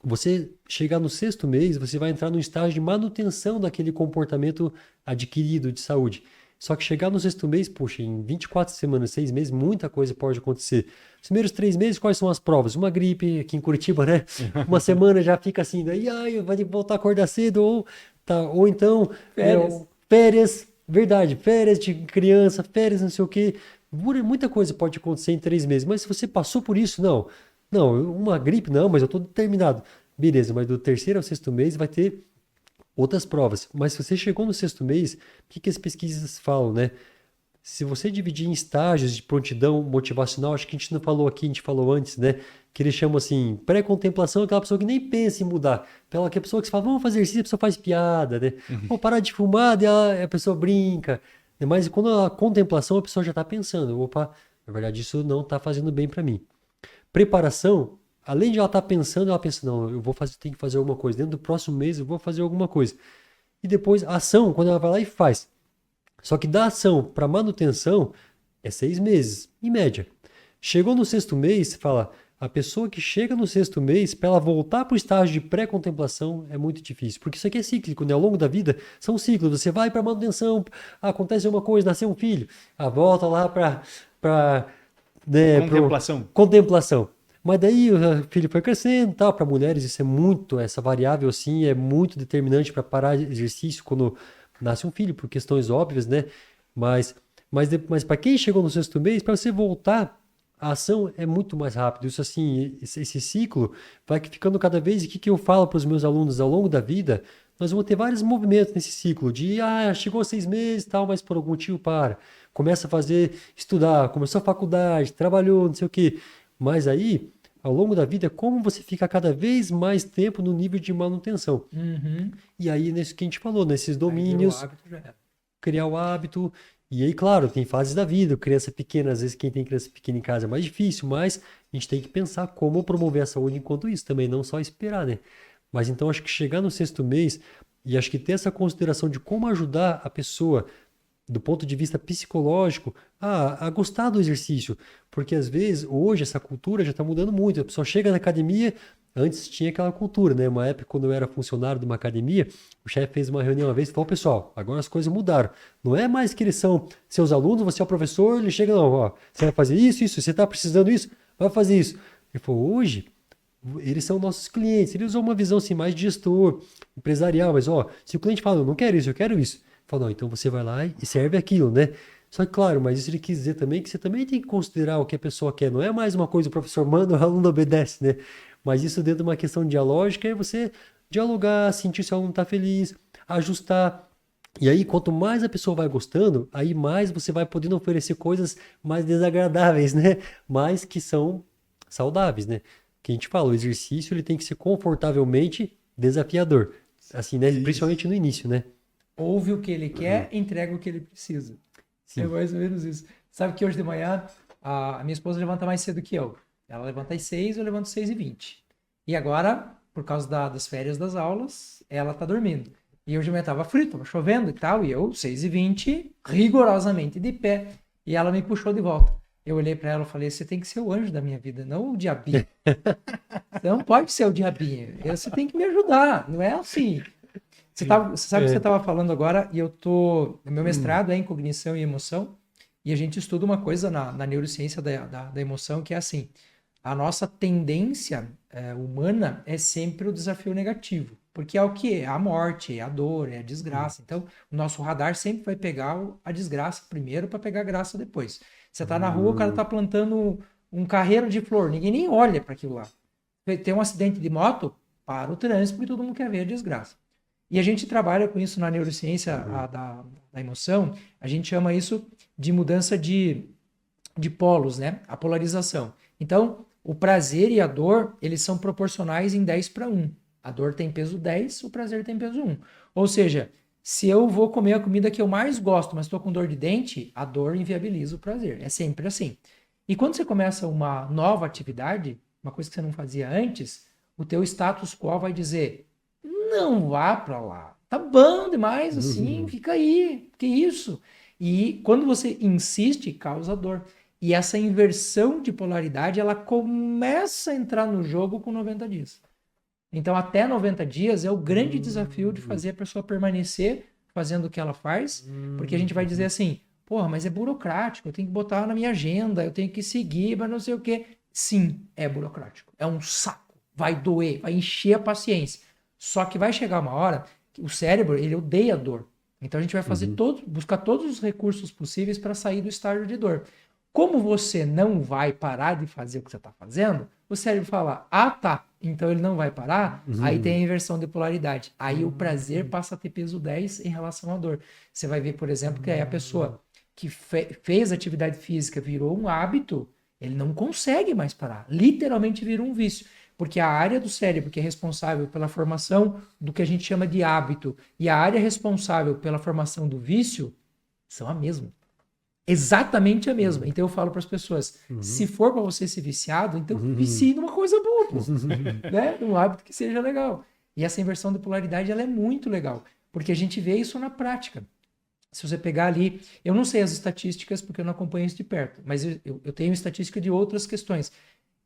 você chegar no 6º mês, você vai entrar no estágio de manutenção daquele comportamento adquirido de saúde. Só que chegar no 6º mês, puxa, em 24 semanas, 6 meses, muita coisa pode acontecer. Os primeiros 3 meses, quais são as provas? Uma gripe aqui em Curitiba, né? Uma semana já fica assim, daí vai voltar a acordar cedo, ou então férias, verdade, férias de criança, férias não sei o quê. Muita coisa pode acontecer em 3 meses, mas se você passou por isso, não, uma gripe não, mas eu estou determinado. Beleza, mas do 3º ao 6º mês vai ter outras provas. Mas se você chegou no 6º mês, o que as pesquisas falam, né? Se você dividir em estágios de prontidão motivacional, acho que a gente não falou aqui, a gente falou antes, né? Que eles chamam assim, pré-contemplação, aquela pessoa que nem pensa em mudar. Aquela pessoa que você fala, vamos fazer exercício, a pessoa faz piada, né? Vou parar de fumar, daí a pessoa brinca. Mas quando a contemplação, a pessoa já está pensando, opa, na verdade isso não está fazendo bem para mim. Preparação, além de ela estar pensando, ela pensa, não, tenho que fazer alguma coisa. Dentro do próximo mês eu vou fazer alguma coisa. E depois, a ação, quando ela vai lá e faz. Só que da ação para manutenção é 6 meses, em média. Chegou no 6º mês, fala, a pessoa que chega no 6º mês, para ela voltar para o estágio de pré-contemplação é muito difícil. Porque isso aqui é cíclico, né? Ao longo da vida são ciclos. Você vai para manutenção, acontece uma coisa, nasceu um filho, volta lá para contemplação. Mas daí o filho foi crescendo, tal. Para mulheres isso é muito, essa variável assim é muito determinante para parar exercício quando nasce um filho, por questões óbvias, né? Mas para quem chegou no 6º mês, para você voltar, a ação é muito mais rápido. Isso assim, esse ciclo vai ficando cada vez. E o que eu falo para os meus alunos ao longo da vida? Nós vamos ter vários movimentos nesse ciclo de, chegou 6 meses, tal, mas por algum motivo para. Começa a estudar, começou a faculdade, trabalhou, não sei o quê. Mas aí, ao longo da vida, como você fica cada vez mais tempo no nível de manutenção. E aí, nisso que a gente falou, nesses domínios, criar o hábito. E aí, claro, tem fases da vida, criança pequena, às vezes quem tem criança pequena em casa é mais difícil, mas a gente tem que pensar como promover a saúde enquanto isso também, não só esperar, né? Mas então acho que chegar no 6º mês e acho que ter essa consideração de como ajudar a pessoa do ponto de vista psicológico a gostar do exercício, porque às vezes hoje essa cultura já está mudando muito, a pessoa chega na academia. Antes tinha aquela cultura, né? Uma época, quando eu era funcionário de uma academia, o chefe fez uma reunião uma vez e falou: pessoal, agora as coisas mudaram. Não é mais que eles são seus alunos, você é o professor, ele chega, não, ó, você vai fazer isso, você está precisando disso, vai fazer isso. Ele falou: hoje, eles são nossos clientes. Ele usou uma visão assim, mais de gestor, empresarial, mas ó, se o cliente fala: eu não quero isso, eu quero isso. Ele falou: não, então você vai lá e serve aquilo, né? Só que, claro, mas isso ele quis dizer também que você também tem que considerar o que a pessoa quer. Não é mais uma coisa, o professor manda, o aluno obedece, né? Mas isso dentro de uma questão dialógica é você dialogar, sentir se o aluno está feliz, ajustar. E aí, quanto mais a pessoa vai gostando, aí mais você vai podendo oferecer coisas mais desagradáveis, né? Mas que são saudáveis, né? Que a gente fala, o exercício ele tem que ser confortavelmente desafiador. Assim, né? Principalmente no início, né? Ouve o que ele quer, entrega o que ele precisa. Sim. É mais ou menos isso. Sabe que hoje de manhã a minha esposa levanta mais cedo que eu. Ela levanta às 6, eu levanto às 6h20. E agora, por causa das férias das aulas, ela tá dormindo. E hoje de manhã tava frio, tava chovendo e tal, e eu, 6h20, rigorosamente de pé. E ela me puxou de volta. Eu olhei para ela e falei: você tem que ser o anjo da minha vida, não o diabinho. Você não pode ser o diabinho. Você tem que me ajudar, não é assim. Você sabe o que você estava falando agora, e o meu mestrado é em cognição e emoção, e a gente estuda uma coisa na neurociência da emoção, que é assim: a nossa tendência humana é sempre o desafio negativo, porque é o que? É a morte, é a dor, é a desgraça. Então, o nosso radar sempre vai pegar a desgraça primeiro para pegar a graça depois. Você está na rua, o cara está plantando um carreiro de flor, ninguém nem olha para aquilo lá. Tem um acidente de moto, para o trânsito, porque todo mundo quer ver a desgraça. E a gente trabalha com isso na neurociência da emoção, a gente chama isso de mudança de polos, né? A polarização. Então, o prazer e a dor, eles são proporcionais em 10:1. A dor tem peso 10, o prazer tem peso 1. Ou seja, se eu vou comer a comida que eu mais gosto, mas estou com dor de dente, a dor inviabiliza o prazer. É sempre assim. E quando você começa uma nova atividade, uma coisa que você não fazia antes, o teu status quo vai dizer: não vá para lá. Tá bom demais assim, fica aí. Que isso? E quando você insiste, causa dor. E essa inversão de polaridade, ela começa a entrar no jogo com 90 dias. Então, até 90 dias é o grande desafio de fazer a pessoa permanecer fazendo o que ela faz, porque a gente vai dizer assim: porra, mas é burocrático, eu tenho que botar na minha agenda, eu tenho que seguir, mas não sei o quê. Sim, é burocrático. É um saco. Vai doer, vai encher a paciência. Só que vai chegar uma hora que o cérebro, ele odeia dor. Então, a gente vai fazer buscar todos os recursos possíveis para sair do estágio de dor. Como você não vai parar de fazer o que você está fazendo, o cérebro fala: ah, tá, então ele não vai parar, aí tem a inversão de polaridade. Aí o prazer passa a ter peso 10 em relação à dor. Você vai ver, por exemplo, que aí a pessoa que fez atividade física virou um hábito, ele não consegue mais parar. Literalmente vira um vício. Porque a área do cérebro que é responsável pela formação do que a gente chama de hábito e a área responsável pela formação do vício são a mesma. Exatamente a mesma. Então eu falo para as pessoas: se for para você ser viciado, então vicie numa coisa boa, pô. Né? Um hábito que seja legal. E essa inversão de polaridade, ela é muito legal, porque a gente vê isso na prática. Se você pegar ali, eu não sei as estatísticas porque eu não acompanho isso de perto, mas eu tenho estatística de outras questões,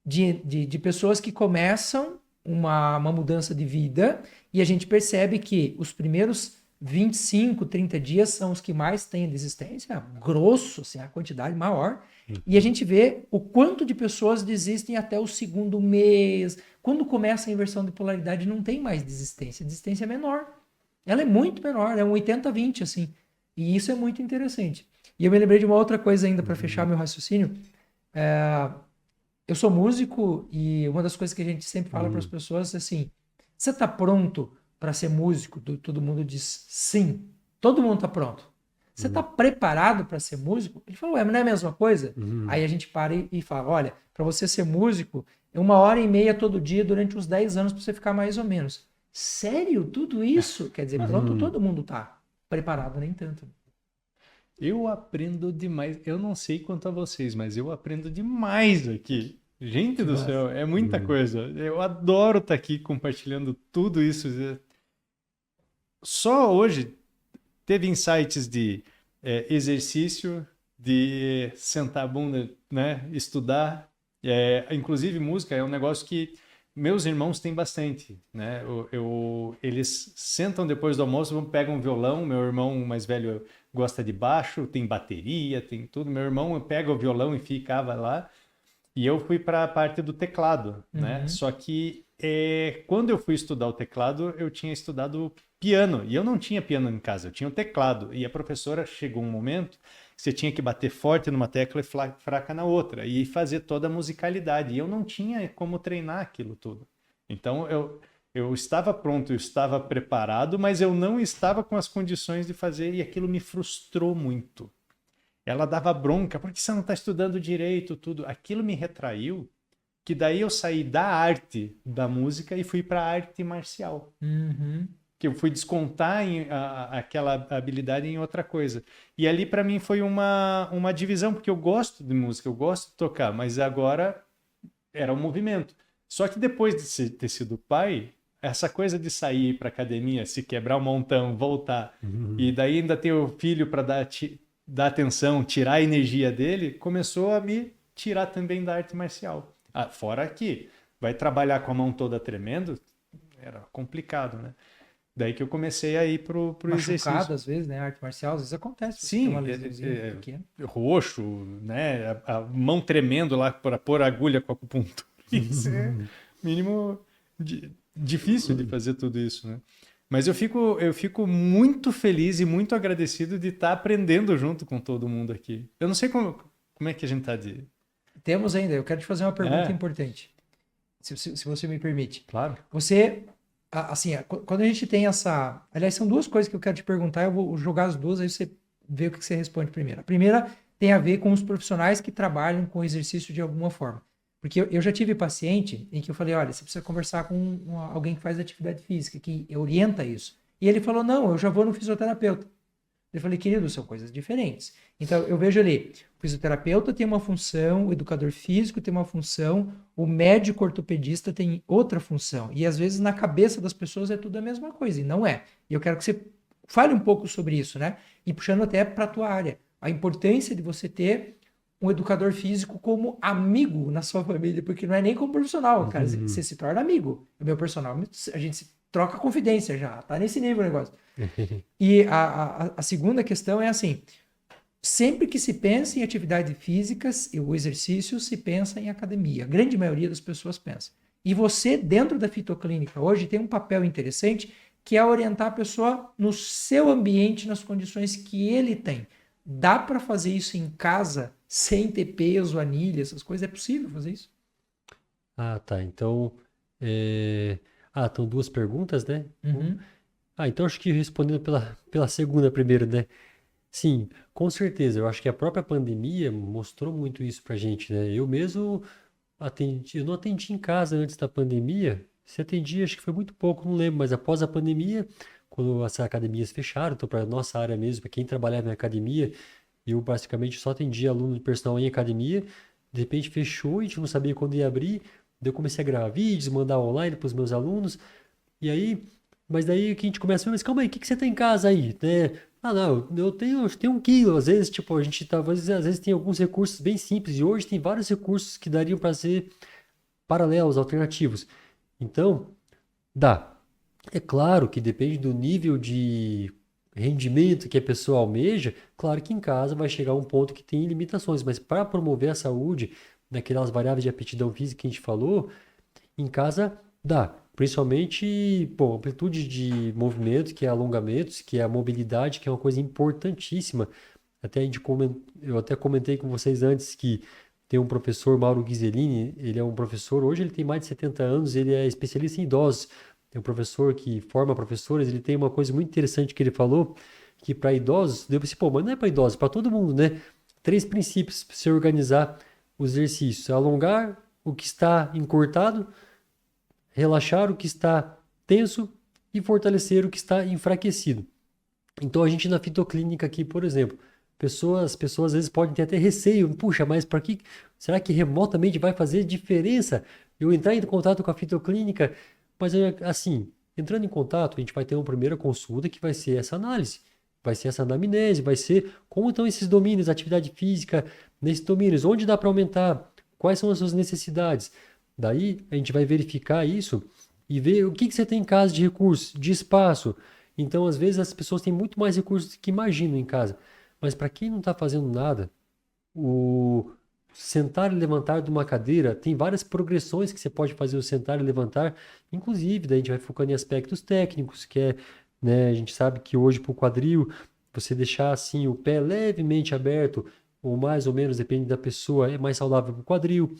de pessoas que começam uma mudança de vida e a gente percebe que os primeiros 25, 30 dias são os que mais têm desistência, grosso, assim, a quantidade maior, e a gente vê o quanto de pessoas desistem até o 2º mês. Quando começa a inversão de polaridade, não tem mais desistência, a desistência é menor. Ela é muito menor, é um 80-20, assim, e isso é muito interessante. E eu me lembrei de uma outra coisa ainda para fechar meu raciocínio. Eu sou músico e uma das coisas que a gente sempre fala para as pessoas é assim: você está pronto para ser músico? Todo mundo diz sim. Todo mundo está pronto. Você está preparado para ser músico? Ele falou: mas não é a mesma coisa? Aí a gente para e fala: olha, para você ser músico, é 1h30 todo dia durante uns 10 anos para você ficar mais ou menos. Sério? Tudo isso? Quer dizer, pronto, todo mundo está. Preparado nem tanto. Eu aprendo demais. Eu não sei quanto a vocês, mas eu aprendo demais aqui. Gente do céu, é muita coisa. Eu adoro estar aqui compartilhando tudo isso. Só hoje teve insights de exercício, de sentar a bunda, né, estudar. Inclusive música é um negócio que meus irmãos têm bastante, né? Eles sentam depois do almoço, pegam um violão. Meu irmão mais velho gosta de baixo, tem bateria, tem tudo. Meu irmão pega o violão e ficava lá. E eu fui para a parte do teclado, né? Só que quando eu fui estudar o teclado, eu tinha estudado piano. E eu não tinha piano em casa, eu tinha o teclado. E a professora chegou um momento que você tinha que bater forte numa tecla e fraca na outra. E fazer toda a musicalidade. E eu não tinha como treinar aquilo tudo. Então eu estava pronto, eu estava preparado, mas eu não estava com as condições de fazer. E aquilo me frustrou muito. Ela dava bronca, porque você não está estudando direito, tudo. Aquilo me retraiu, que daí eu saí da arte da música e fui para a arte marcial. Que eu fui descontar aquela habilidade em outra coisa. E ali para mim foi uma divisão, porque eu gosto de música, eu gosto de tocar, mas agora era um movimento. Só que depois de ter sido pai, essa coisa de sair para academia, se quebrar um montão, voltar, e daí ainda ter o filho para dar atenção, tirar a energia dele, começou a me tirar também da arte marcial. Fora que vai trabalhar com a mão toda tremendo, era complicado, né? Daí que eu comecei a ir pro exercício. Machucado, às vezes, né? Arte marcial, às vezes acontece. Você Sim, tem uma lesãozinha pequena. roxo, né? A mão tremendo lá para pôr agulha com acupuntura. Isso é mínimo difícil de fazer tudo isso, né? Mas eu fico muito feliz e muito agradecido de estar aprendendo junto com todo mundo aqui. Eu não sei como é que a gente está de... Temos ainda, eu quero te fazer uma pergunta importante, se você me permite. Claro. Você, assim, quando a gente tem essa... Aliás, são duas coisas que eu quero te perguntar, eu vou jogar as duas, aí você vê o que você responde primeiro. A primeira tem a ver com os profissionais que trabalham com exercício de alguma forma. Porque eu já tive paciente em que eu falei, olha, você precisa conversar com alguém que faz atividade física, que orienta isso. E ele falou, não, eu já vou no fisioterapeuta. Eu falei, querido, são coisas diferentes. Então, eu vejo ali, o fisioterapeuta tem uma função, o educador físico tem uma função, o médico ortopedista tem outra função. E, às vezes, na cabeça das pessoas é tudo a mesma coisa, e não é. E eu quero que você fale um pouco sobre isso, né? E puxando até para a tua área. A importância de você ter um educador físico como amigo na sua família, porque não é nem como profissional, cara, você se torna amigo. O meu personal, a gente se troca confidência já, tá nesse nível o negócio. E a segunda questão é assim, sempre que se pensa em atividades físicas e o exercício, se pensa em academia. A grande maioria das pessoas pensa. E você, dentro da fitoclínica hoje, tem um papel interessante, que é orientar a pessoa no seu ambiente, nas condições que ele tem. Dá para fazer isso em casa, sem ter peso, anilha, essas coisas? É possível fazer isso? Tá. Então, estão duas perguntas, né? Então acho que respondendo pela segunda primeiro, né? Sim, com certeza. Eu acho que a própria pandemia mostrou muito isso pra gente, né? Eu mesmo eu não atendi em casa antes da pandemia. Se atendi, acho que foi muito pouco, não lembro. Mas após a pandemia, quando as academias fecharam, então para nossa área mesmo, para quem trabalhava em academia, eu basicamente só atendia aluno de personal em academia. De repente fechou, a gente não sabia quando ia abrir. Daí eu comecei a gravar vídeos, mandar online para os meus alunos. E aí, mas daí que a gente começa a ver, mas calma aí, o que você tem em casa aí? Né? Não, eu tenho 1 quilo. Às vezes, tipo, a gente às vezes tem alguns recursos bem simples. E hoje tem vários recursos que dariam para ser paralelos, alternativos. Então, dá. É claro que depende do nível de rendimento que a pessoa almeja. Claro que em casa vai chegar um ponto que tem limitações, mas para promover a saúde, naquelas variáveis de aptidão física que a gente falou, em casa dá. Principalmente, amplitude de movimento, que é alongamentos, que é a mobilidade, que é uma coisa importantíssima. Eu até comentei com vocês antes que tem um professor, Mauro Ghiserini, ele é um professor, hoje ele tem mais de 70 anos, ele é especialista em idosos. Tem um professor que forma professores, ele tem uma coisa muito interessante que ele falou, que para idosos, eu pensei, mas não é para idosos, para todo mundo, né? 3 princípios para você organizar os exercícios: alongar o que está encurtado, relaxar o que está tenso e fortalecer o que está enfraquecido. Então a gente na fitoclínica aqui, por exemplo, As pessoas às vezes podem ter até receio. Puxa, mas para que será que remotamente vai fazer diferença eu entrar em contato com a fitoclínica? Mas assim, entrando em contato, a gente vai ter uma primeira consulta que vai ser essa análise, vai ser essa anamnese, vai ser como estão esses domínios, atividade física nesses domínios, onde dá para aumentar, quais são as suas necessidades. Daí a gente vai verificar isso e ver o que você tem em casa de recursos, de espaço. Então, às vezes, as pessoas têm muito mais recursos do que imaginam em casa. Mas para quem não está fazendo nada, o sentar e levantar de uma cadeira, tem várias progressões que você pode fazer o sentar e levantar, inclusive, daí a gente vai focando em aspectos técnicos, que é, né, a gente sabe que hoje para o quadril, você deixar assim o pé levemente aberto, ou mais ou menos, depende da pessoa, é mais saudável para o quadril,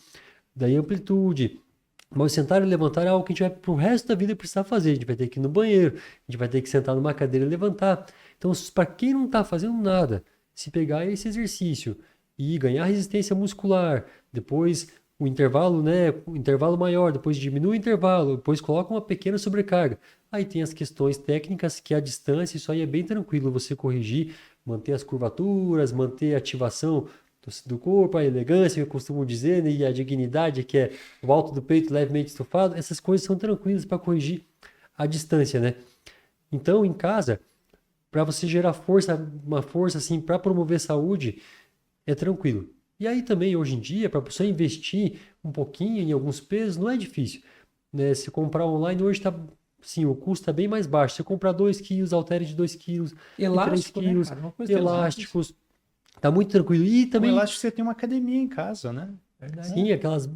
daí amplitude. Mas sentar e levantar é algo que a gente vai pro resto da vida precisar fazer. A gente vai ter que ir no banheiro, a gente vai ter que sentar numa cadeira e levantar. Então, para quem não está fazendo nada, se pegar esse exercício e ganhar resistência muscular, depois o intervalo, né, o intervalo maior, depois diminui o intervalo, depois coloca uma pequena sobrecarga. Aí tem as questões técnicas que a distância, isso aí é bem tranquilo você corrigir, manter as curvaturas, manter a ativação do corpo, a elegância, eu costumo dizer, né, e a dignidade, que é o alto do peito levemente estufado, essas coisas são tranquilas para corrigir a distância, né? Então, em casa, para você gerar força, uma força assim para promover saúde, é tranquilo. E aí também, hoje em dia, para você investir um pouquinho em alguns pesos, não é difícil, né? Se comprar online, hoje está, sim, o custo está bem mais baixo. Se comprar 2 quilos, halteres de 2 quilos, Elástico, 3 quilos, né, cara? Uma coisa elásticos, tá muito tranquilo. E também... Eu acho que você tem uma academia em casa, né? Verdade. Sim, aquelas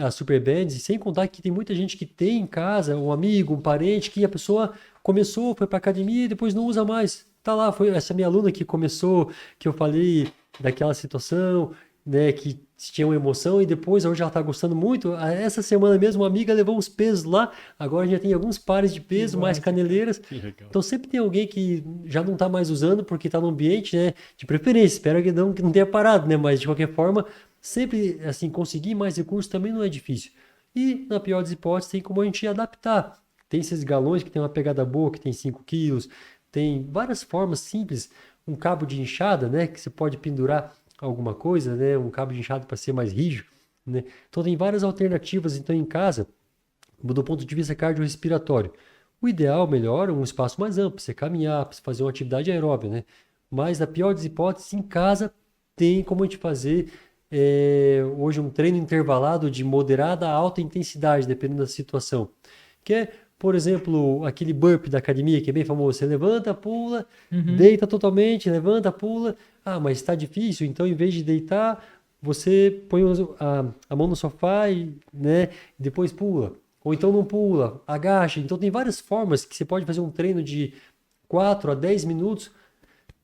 as super bands, e sem contar que tem muita gente que tem em casa um amigo, um parente, que a pessoa começou, foi para academia e depois não usa mais. Tá lá, foi essa minha aluna que começou, que eu falei daquela situação, né, que tinha uma emoção e depois hoje ela tá gostando muito. Essa semana mesmo uma amiga levou uns pesos lá, agora já tem alguns pares de peso, mais caneleiras. Que legal. Então sempre tem alguém que já não tá mais usando porque tá no ambiente, né, de preferência. Espero que não tenha parado, né, mas de qualquer forma sempre, assim, conseguir mais recursos também não é difícil. E, na pior das hipóteses, tem como a gente adaptar. Tem esses galões que tem uma pegada boa, que tem 5 quilos. Tem várias formas simples. Um cabo de enxada, né? Que você pode pendurar alguma coisa, né? Um cabo de enxada para ser mais rígido, né? Então, tem várias alternativas, então, em casa, do ponto de vista cardiorrespiratório. O ideal, melhor, um espaço mais amplo, você caminhar, para você fazer uma atividade aeróbica, né? Mas, na pior das hipóteses, em casa, tem como a gente fazer... hoje um treino intervalado de moderada a alta intensidade, dependendo da situação. Que é, por exemplo, aquele burpee da academia, que é bem famoso. Você levanta, pula, deita totalmente, levanta, pula. Ah, mas está difícil, então em vez de deitar, você põe a mão no sofá e, né, depois pula. Ou então não pula, agacha. Então tem várias formas que você pode fazer um treino de 4 a 10 minutos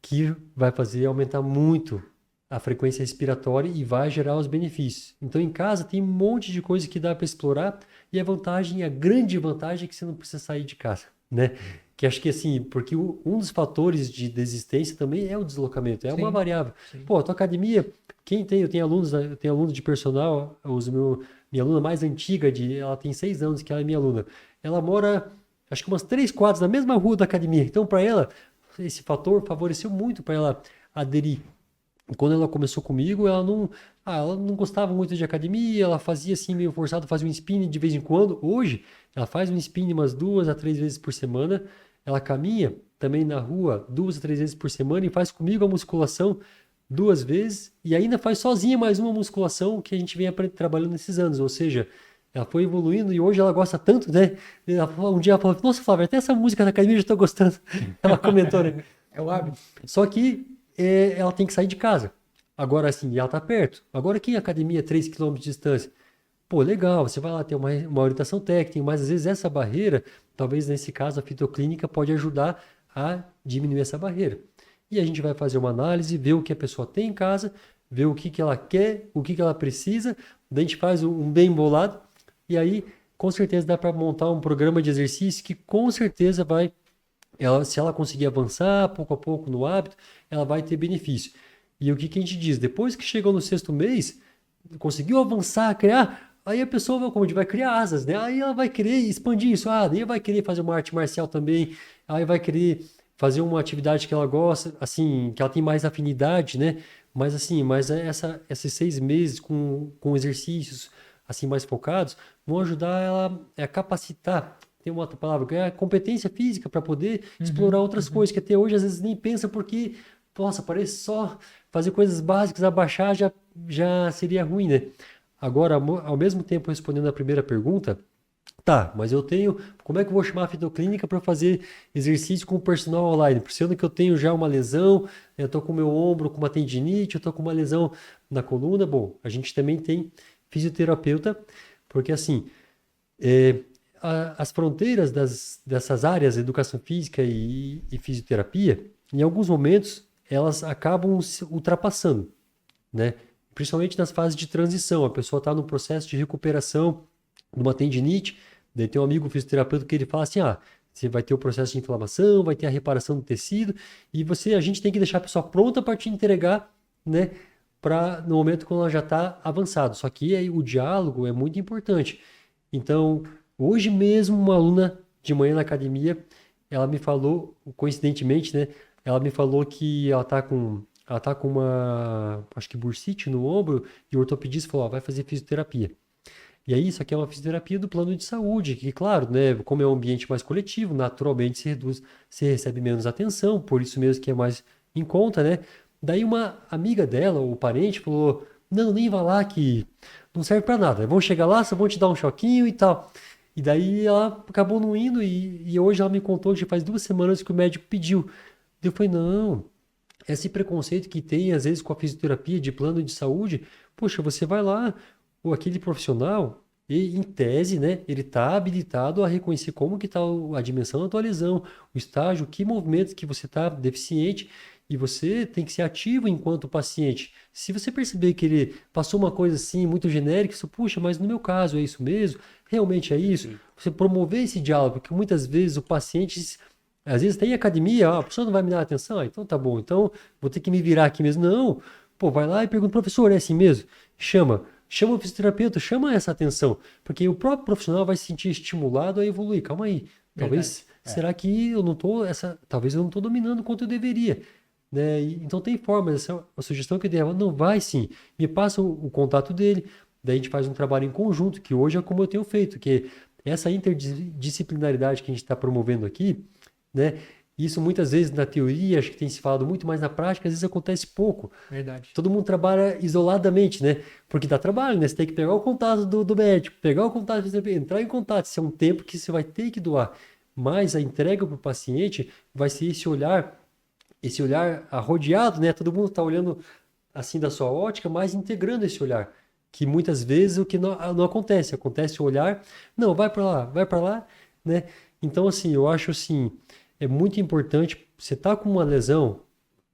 que vai fazer aumentar muito a frequência respiratória e vai gerar os benefícios. Então, em casa tem um monte de coisa que dá para explorar e a grande vantagem é que você não precisa sair de casa, né? Que acho que assim, porque um dos fatores de desistência também é o deslocamento, é uma variável. Sim. Pô, a tua academia, eu tenho alunos de personal, minha aluna mais antiga, ela tem 6 anos que ela é minha aluna. Ela mora, acho que umas 3 quadras na mesma rua da academia. Então, para ela, esse fator favoreceu muito para ela aderir. Quando ela começou comigo, ela não gostava muito de academia, ela fazia assim meio forçado, fazia um spinning de vez em quando. Hoje, ela faz um spinning umas 2 a 3 vezes por semana. Ela caminha também na rua 2 a 3 vezes por semana e faz comigo a musculação 2 vezes e ainda faz sozinha mais uma musculação que a gente vem trabalhando nesses anos. Ou seja, ela foi evoluindo e hoje ela gosta tanto, né? Um dia ela falou, nossa, Flávia, até essa música da academia eu já tô gostando. Ela comentou, né? É o hábito. Só que ela tem que sair de casa. Agora, assim, ela tá perto. Agora, aqui em academia, 3 km de distância. Pô, legal, você vai lá ter uma orientação técnica, mas às vezes essa barreira, talvez nesse caso a fitoclínica pode ajudar a diminuir essa barreira. E a gente vai fazer uma análise, ver o que a pessoa tem em casa, ver o que ela quer, o que ela precisa, daí a gente faz um bem bolado, e aí, com certeza, dá para montar um programa de exercício que com certeza vai... se ela conseguir avançar pouco a pouco no hábito, ela vai ter benefício. E o que a gente diz? Depois que chegou no 6º mês, conseguiu avançar, criar, aí a pessoa vai criar asas, né? Aí ela vai querer expandir isso. Daí vai querer fazer uma arte marcial também, aí vai querer fazer uma atividade que ela gosta, assim, que ela tem mais afinidade, né? Mas assim, esses 6 meses com exercícios assim mais focados vão ajudar ela a capacitar, tem uma outra palavra, que é a competência física para poder explorar outras coisas que até hoje às vezes nem pensa porque, nossa, parece só fazer coisas básicas, abaixar já seria ruim, né? Agora, ao mesmo tempo respondendo a primeira pergunta, tá, mas como é que eu vou chamar a fitoclínica para fazer exercício com o personal online? Sendo que eu tenho já uma lesão, eu tô com o meu ombro com uma tendinite, eu tô com uma lesão na coluna. Bom, a gente também tem fisioterapeuta, porque assim, as fronteiras dessas áreas, educação física e fisioterapia, em alguns momentos, elas acabam se ultrapassando, né? Principalmente nas fases de transição, a pessoa está no processo de recuperação de uma tendinite. Daí tem um amigo fisioterapeuta que ele fala assim, você vai ter o processo de inflamação, vai ter a reparação do tecido, e a gente tem que deixar a pessoa pronta para te entregar, né, no momento quando ela já está avançado. Só que aí o diálogo é muito importante. Então, hoje mesmo, uma aluna de manhã na academia, ela me falou, coincidentemente, né, ela me falou que ela tá com uma, acho que bursite no ombro, e o ortopedista falou, vai fazer fisioterapia. E aí, isso aqui é uma fisioterapia do plano de saúde, que, claro, né, como é um ambiente mais coletivo, naturalmente se recebe menos atenção, por isso mesmo que é mais em conta, né? Daí uma amiga dela, ou parente, falou, não, nem vá lá que não serve pra nada, vão chegar lá, só vão te dar um choquinho e tal. E daí ela acabou não indo, e hoje ela me contou que já faz 2 semanas que o médico pediu. Eu falei, não, esse preconceito que tem, às vezes, com a fisioterapia de plano de saúde, poxa, você vai lá, ou aquele profissional, e, em tese, né, ele está habilitado a reconhecer como que está a dimensão da tua lesão, o estágio, que movimentos que você está deficiente, e você tem que ser ativo enquanto paciente. Se você perceber que ele passou uma coisa assim, muito genérica, você, puxa, mas no meu caso é isso mesmo? Realmente é isso? Você promover esse diálogo, porque muitas vezes o paciente, às vezes tem academia, a pessoa não vai me dar atenção, então tá bom, então vou ter que me virar aqui mesmo. Não, pô, vai lá e pergunta, professor, é assim mesmo? Chama o fisioterapeuta, chama essa atenção, porque o próprio profissional vai se sentir estimulado a evoluir. Calma aí, talvez, será que eu não tô talvez eu não estou dominando quanto eu deveria, né? Então tem formas, essa é uma sugestão que eu dei, ela, não vai sim, me passa o contato dele, daí a gente faz um trabalho em conjunto, que hoje é como eu tenho feito, que essa interdisciplinaridade que a gente está promovendo aqui, né? Isso muitas vezes na teoria, acho que tem se falado muito, mas na prática às vezes acontece pouco. Verdade. Todo mundo trabalha isoladamente, né? Porque dá trabalho, né? Você tem que pegar o contato do médico, pegar o contato, entrar em contato. Isso é um tempo que você vai ter que doar. Mas a entrega para o paciente vai ser esse olhar arrodeado, né? Todo mundo está olhando assim da sua ótica, mas integrando esse olhar. Que muitas vezes o que não acontece. Acontece o olhar, não, vai para lá, né? Então, assim, eu acho assim, é muito importante, você tá com uma lesão,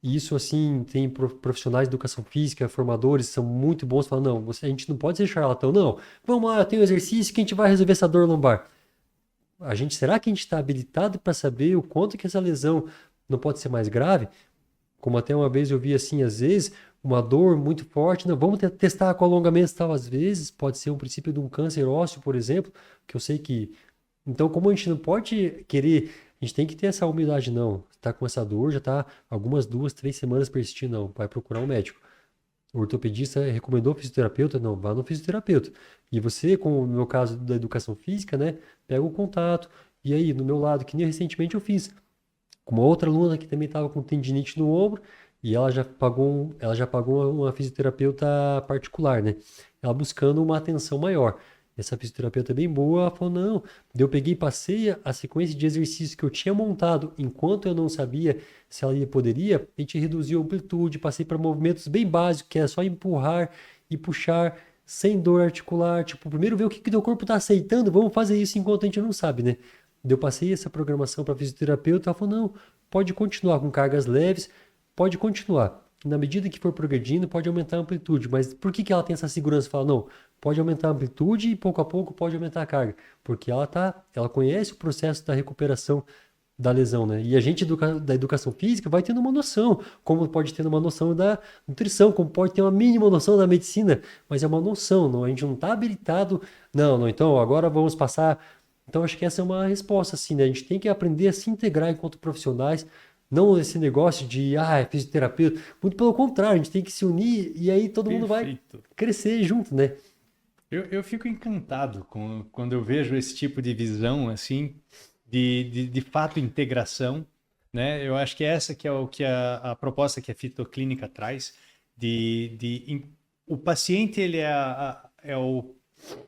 e isso, assim, tem profissionais de educação física, formadores, são muito bons, falam, não, a gente não pode ser charlatão, não, vamos lá, eu tenho um exercício que a gente vai resolver essa dor lombar. Será que a gente está habilitado para saber o quanto que essa lesão não pode ser mais grave? Como até uma vez eu vi, assim, às vezes, uma dor muito forte, não, vamos testar com alongamento e tal, às vezes, pode ser um princípio de um câncer ósseo, por exemplo, que eu sei que... Então, como a gente não pode querer, a gente tem que ter essa humildade, não. Está com essa dor, já está algumas 2, 3 semanas persistindo, não. Vai procurar um médico. O ortopedista recomendou fisioterapeuta, não, vá no fisioterapeuta. E você, como no meu caso da educação física, né, pega o contato. E aí, no meu lado, que nem recentemente eu fiz, com uma outra aluna que também estava com tendinite no ombro, e ela já pagou uma fisioterapeuta particular, né? Ela buscando uma atenção maior. Essa fisioterapeuta é bem boa, ela falou, não, daí eu peguei e passei a sequência de exercícios que eu tinha montado, enquanto eu não sabia se ela poderia, a gente reduziu a amplitude, passei para movimentos bem básicos, que é só empurrar e puxar, sem dor articular, tipo, primeiro ver o que teu corpo está aceitando, vamos fazer isso enquanto a gente não sabe, né? Daí eu passei essa programação para a fisioterapeuta, ela falou, não, pode continuar com cargas leves, pode continuar. Na medida que for progredindo, pode aumentar a amplitude. Mas por que ela tem essa segurança? Fala, não, pode aumentar a amplitude e pouco a pouco pode aumentar a carga. Porque ela conhece o processo da recuperação da lesão, né? E a gente da educação física vai tendo uma noção, como pode ter uma noção da nutrição, como pode ter uma mínima noção da medicina, mas é uma noção, não, a gente não está habilitado, não, então agora vamos passar. Então acho que essa é uma resposta, assim, né? A gente tem que aprender a se integrar enquanto profissionais, Não esse negócio de, é fisioterapeuta. Muito pelo contrário, a gente tem que se unir e aí todo mundo vai Perfeito. crescer junto, né? Eu fico encantado quando eu vejo esse tipo de visão, assim, de fato integração, né? Eu acho que essa que é o que a proposta que a fitoclínica traz, o paciente ele é o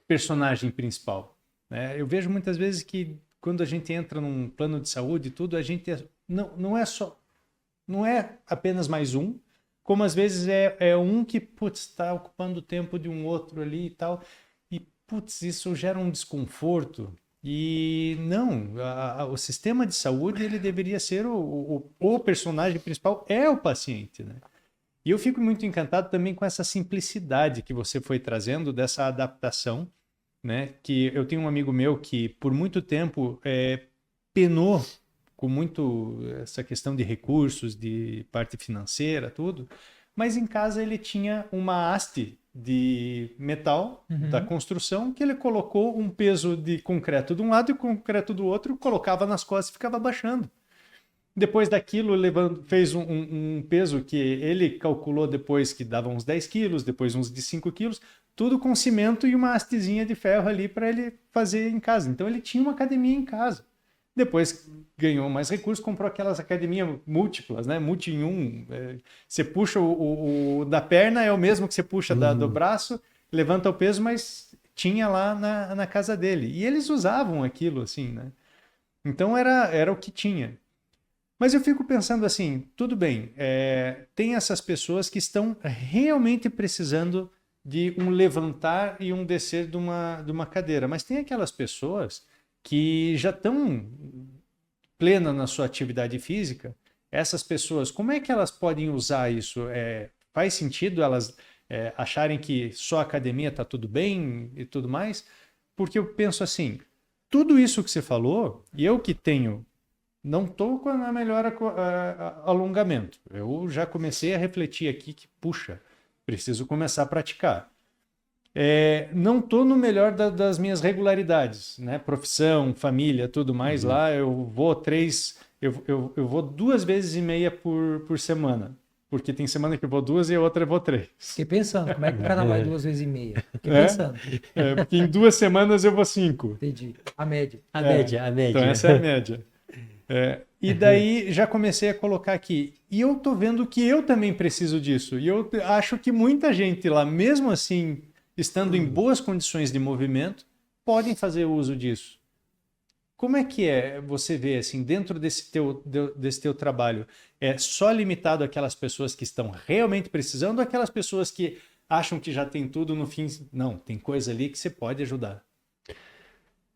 personagem principal, né? Eu vejo muitas vezes que quando a gente entra num plano de saúde e tudo, a gente não é apenas mais um, como às vezes é um que, putz, está ocupando o tempo de um outro ali e tal, e, putz, isso gera um desconforto. E não, o sistema de saúde ele deveria ser o personagem principal é o paciente, né? E eu fico muito encantado também com essa simplicidade que você foi trazendo dessa adaptação, né? Que eu tenho um amigo meu que por muito tempo penou com muito essa questão de recursos, de parte financeira, tudo, mas em casa ele tinha uma haste de metal da construção que ele colocou um peso de concreto de um lado e concreto do outro, colocava nas costas e ficava baixando. Depois daquilo, fez um peso que ele calculou depois que dava uns 10 quilos, depois uns de 5 quilos, tudo com cimento e uma hastezinha de ferro ali para ele fazer em casa. Então ele tinha uma academia em casa. Depois ganhou mais recursos, comprou aquelas academias múltiplas, né? Multi em um. Você puxa o da perna, é o mesmo que você puxa do braço, levanta o peso, mas tinha lá na casa dele. E eles usavam aquilo, assim, né? Então era o que tinha. Mas eu fico pensando assim, tudo bem, tem essas pessoas que estão realmente precisando de um levantar e um descer de uma cadeira, mas tem aquelas pessoas que já estão plenas na sua atividade física. Essas pessoas, como é que elas podem usar isso? Faz sentido elas acharem que só a academia está tudo bem e tudo mais? Porque eu penso assim, tudo isso que você falou, e eu que tenho não estou com a melhor alongamento. Eu já comecei a refletir aqui que, puxa, preciso começar a praticar. Não estou no melhor das minhas regularidades, né? Profissão, família, tudo mais. Lá eu vou eu vou 2,5 vezes por semana. Porque tem semana que eu vou 2 e a outra eu vou 3. Fiquei pensando, como é que o cara vai 2,5 vezes? Fiquei pensando. Porque em 2 semanas eu vou 5. Entendi. A média. A média. Então essa é a média. E daí já comecei a colocar aqui. E eu tô vendo que eu também preciso disso. E eu acho que muita gente lá, mesmo assim, estando em boas condições de movimento, podem fazer uso disso. Como é que você vê, assim, dentro desse teu trabalho? É só limitado àquelas pessoas que estão realmente precisando ou aquelas pessoas que acham que já tem tudo no fim? Não, tem coisa ali que você pode ajudar.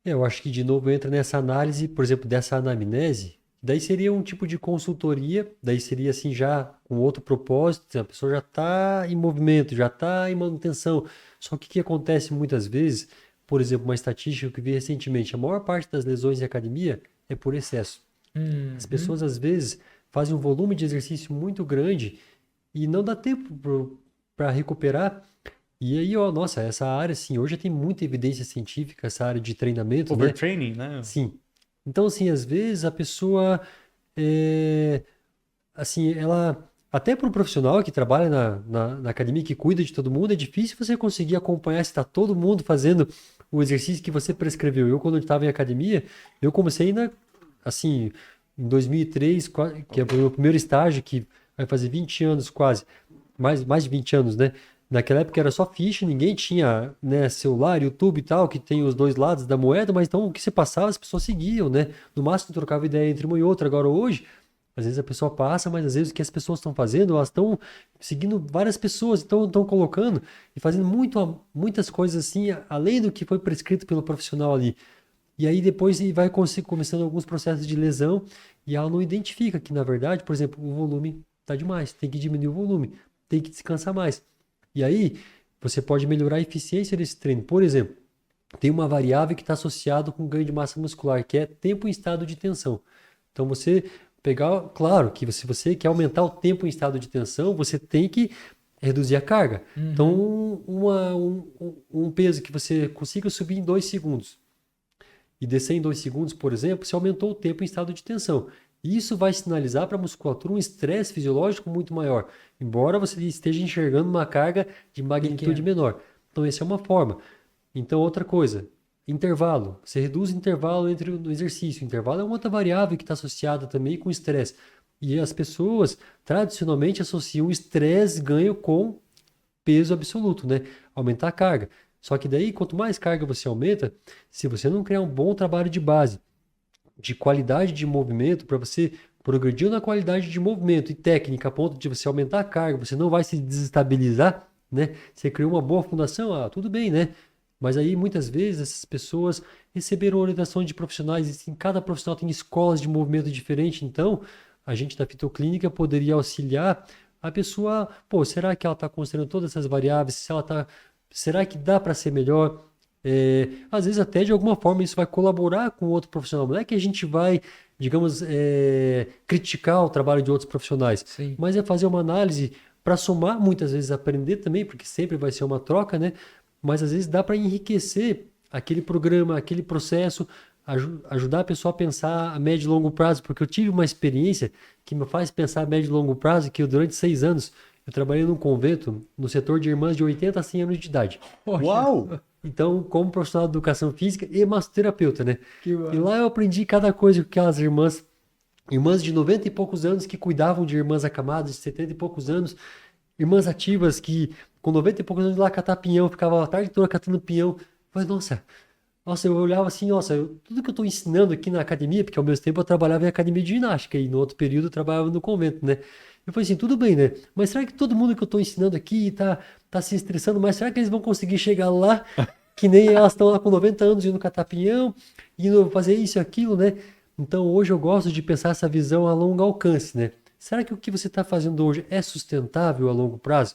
Eu acho que de novo entra nessa análise, por exemplo, dessa anamnese, daí seria um tipo de consultoria, daí seria assim já com outro propósito, a pessoa já está em movimento, já está em manutenção. Só que o que acontece muitas vezes, por exemplo, uma estatística que eu vi recentemente, a maior parte das lesões em academia é por excesso. As pessoas às vezes fazem um volume de exercício muito grande e não dá tempo para recuperar. E aí, nossa, essa área, assim, hoje tem muita evidência científica, essa área de treinamento, né? Overtraining, né? Sim. Então, assim, às vezes a pessoa, assim, ela, até para um profissional que trabalha na academia, que cuida de todo mundo, é difícil você conseguir acompanhar se está todo mundo fazendo o exercício que você prescreveu. Eu, quando eu estava em academia, eu comecei assim, em 2003, que é o meu primeiro estágio, que vai fazer 20 anos quase, mais de 20 anos, né? Naquela época era só ficha, ninguém tinha, né, celular, YouTube e tal, que tem os dois lados da moeda, mas então o que você passava as pessoas seguiam, né? No máximo trocava ideia entre uma e outra. Agora hoje, às vezes a pessoa passa, mas às vezes o que as pessoas estão fazendo, elas estão seguindo várias pessoas, estão colocando e fazendo muitas coisas assim, além do que foi prescrito pelo profissional ali. E aí depois vai começando alguns processos de lesão e ela não identifica que, na verdade, por exemplo, o volume está demais, tem que diminuir o volume, tem que descansar mais. E aí, você pode melhorar a eficiência desse treino. Por exemplo, tem uma variável que está associada com ganho de massa muscular, que é tempo em estado de tensão. Então, você pegar... Claro que se você quer aumentar o tempo em estado de tensão, você tem que reduzir a carga. Então, um peso que você consiga subir em 2 segundos e descer em 2 segundos, por exemplo, você aumentou o tempo em estado de tensão. Isso vai sinalizar para a musculatura um estresse fisiológico muito maior, embora você esteja enxergando uma carga de magnitude menor. Então, essa é uma forma. Então, outra coisa, intervalo. Você reduz o intervalo entre o exercício. O intervalo é uma outra variável que está associada também com o estresse. E as pessoas, tradicionalmente, associam o estresse ganho com peso absoluto, né? Aumentar a carga. Só que daí, quanto mais carga você aumenta, se você não criar um bom trabalho de base, de qualidade de movimento, para você progredir na qualidade de movimento e técnica a ponto de você aumentar a carga, você não vai se desestabilizar, né? Você criou uma boa fundação, tudo bem, né? Mas aí muitas vezes essas pessoas receberam orientação de profissionais, e cada profissional tem escolas de movimento diferentes, então a gente da fitoclínica poderia auxiliar a pessoa, pô, será que ela está considerando todas essas variáveis? Se ela tá, será que dá para ser melhor? Às vezes até de alguma forma isso vai colaborar com outro profissional. Não é que a gente vai, digamos, criticar o trabalho de outros profissionais, Sim. mas é fazer uma análise para somar, muitas vezes aprender também, porque sempre vai ser uma troca, né? Mas às vezes dá para enriquecer aquele programa, aquele processo, ajudar a pessoa a pensar a médio e longo prazo, porque eu tive uma experiência que me faz pensar a médio e longo prazo, que eu, durante 6 anos eu trabalhei num convento no setor de irmãs de 80 a 100 anos de idade. Poxa, Uau! Então, como profissional de educação física e massoterapeuta, né? que E massa. lá eu aprendi cada coisa com aquelas irmãs de 90 e poucos anos que cuidavam de irmãs acamadas de 70 e poucos anos, irmãs ativas que com 90 e poucos anos lá catar pinhão, ficava a tarde toda catando pinhão. Eu falei, nossa, eu olhava assim, tudo que eu estou ensinando aqui na academia, porque ao mesmo tempo eu trabalhava em academia de ginástica e no outro período eu trabalhava no convento, né? Eu falei assim, tudo bem, né? Mas será que todo mundo que eu estou ensinando aqui tá se estressando, mas será que eles vão conseguir chegar lá que nem elas estão lá com 90 anos indo catar pinhão, indo fazer isso e aquilo, né? Então hoje eu gosto de pensar essa visão a longo alcance, né? Será que o que você está fazendo hoje é sustentável a longo prazo?